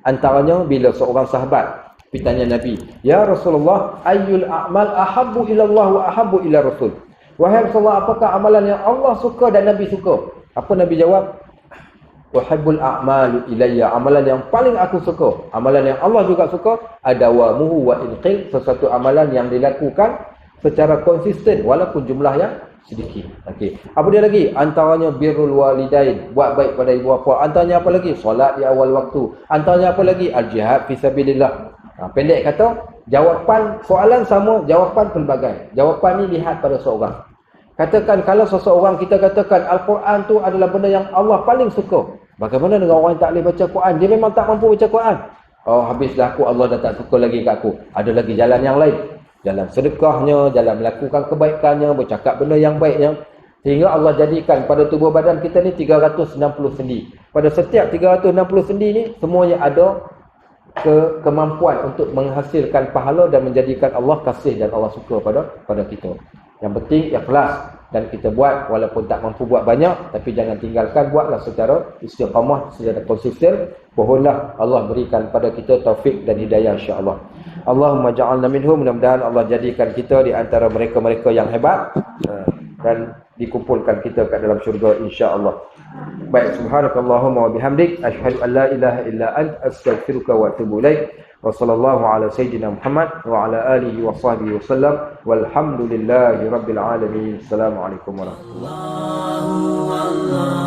Antaranya bila seorang sahabat bertanya Nabi, "Ya Rasulullah, ayyul a'mal ahabbu ila Allah wa ahabbu ila Rasul?" Wahai Rasulullah, apakah amalan yang Allah suka dan Nabi suka? Apa Nabi jawab? "Uhibbul a'malu ilayya", amalan yang paling aku suka, amalan yang Allah juga suka, adawamuhu wa inqil, sesuatu amalan yang dilakukan secara konsisten walaupun jumlah yang sedikit. Okey. Apa dia lagi? Antaranya birrul walidain, buat baik pada ibu bapa. Antaranya apa lagi? Solat di awal waktu. Antaranya apa lagi? Al-jihad fi sabilillah. Pendek kata, jawapan soalan sama, jawapan pelbagai. Jawapan ni lihat pada seorang. Katakan kalau seseorang kita katakan Al-Quran tu adalah benda yang Allah paling suka. Bagaimana dengan orang yang tak boleh baca Quran? Dia memang tak mampu baca Quran. Oh, habislah aku, Allah dah tak suka lagi kat aku. Ada lagi jalan yang lain. Jalan sedekahnya, jalan melakukan kebaikannya, bercakap benda yang baiknya. Sehingga Allah jadikan pada tubuh badan kita ni 360 sendi. Pada setiap 360 sendi ni, semuanya ada kemampuan untuk menghasilkan pahala dan menjadikan Allah kasih dan Allah suka pada kita. Yang penting ikhlas dan kita buat walaupun tak mampu buat banyak, tapi jangan tinggalkan, buatlah secara istiqamah, secara konsisten. Mohonlah Allah berikan pada kita taufik dan hidayah insya-Allah. Allahumma ja'alna minhum, mudah-mudahan Allah jadikan kita di antara mereka-mereka yang hebat dan dikumpulkan kita kat dalam syurga insya-Allah. Baik, subhanakallahumma wa bihamdik, asyhadu an la ilaha illa anta, astaghfiruka wa atubu ilaik. Wa sallallahu ala sayyidina Muhammad wa ala alihi wa sahbihi wasallam. Walhamdulillahi rabbil alamin. Assalamualaikum warahmatullahi wabarakatuh.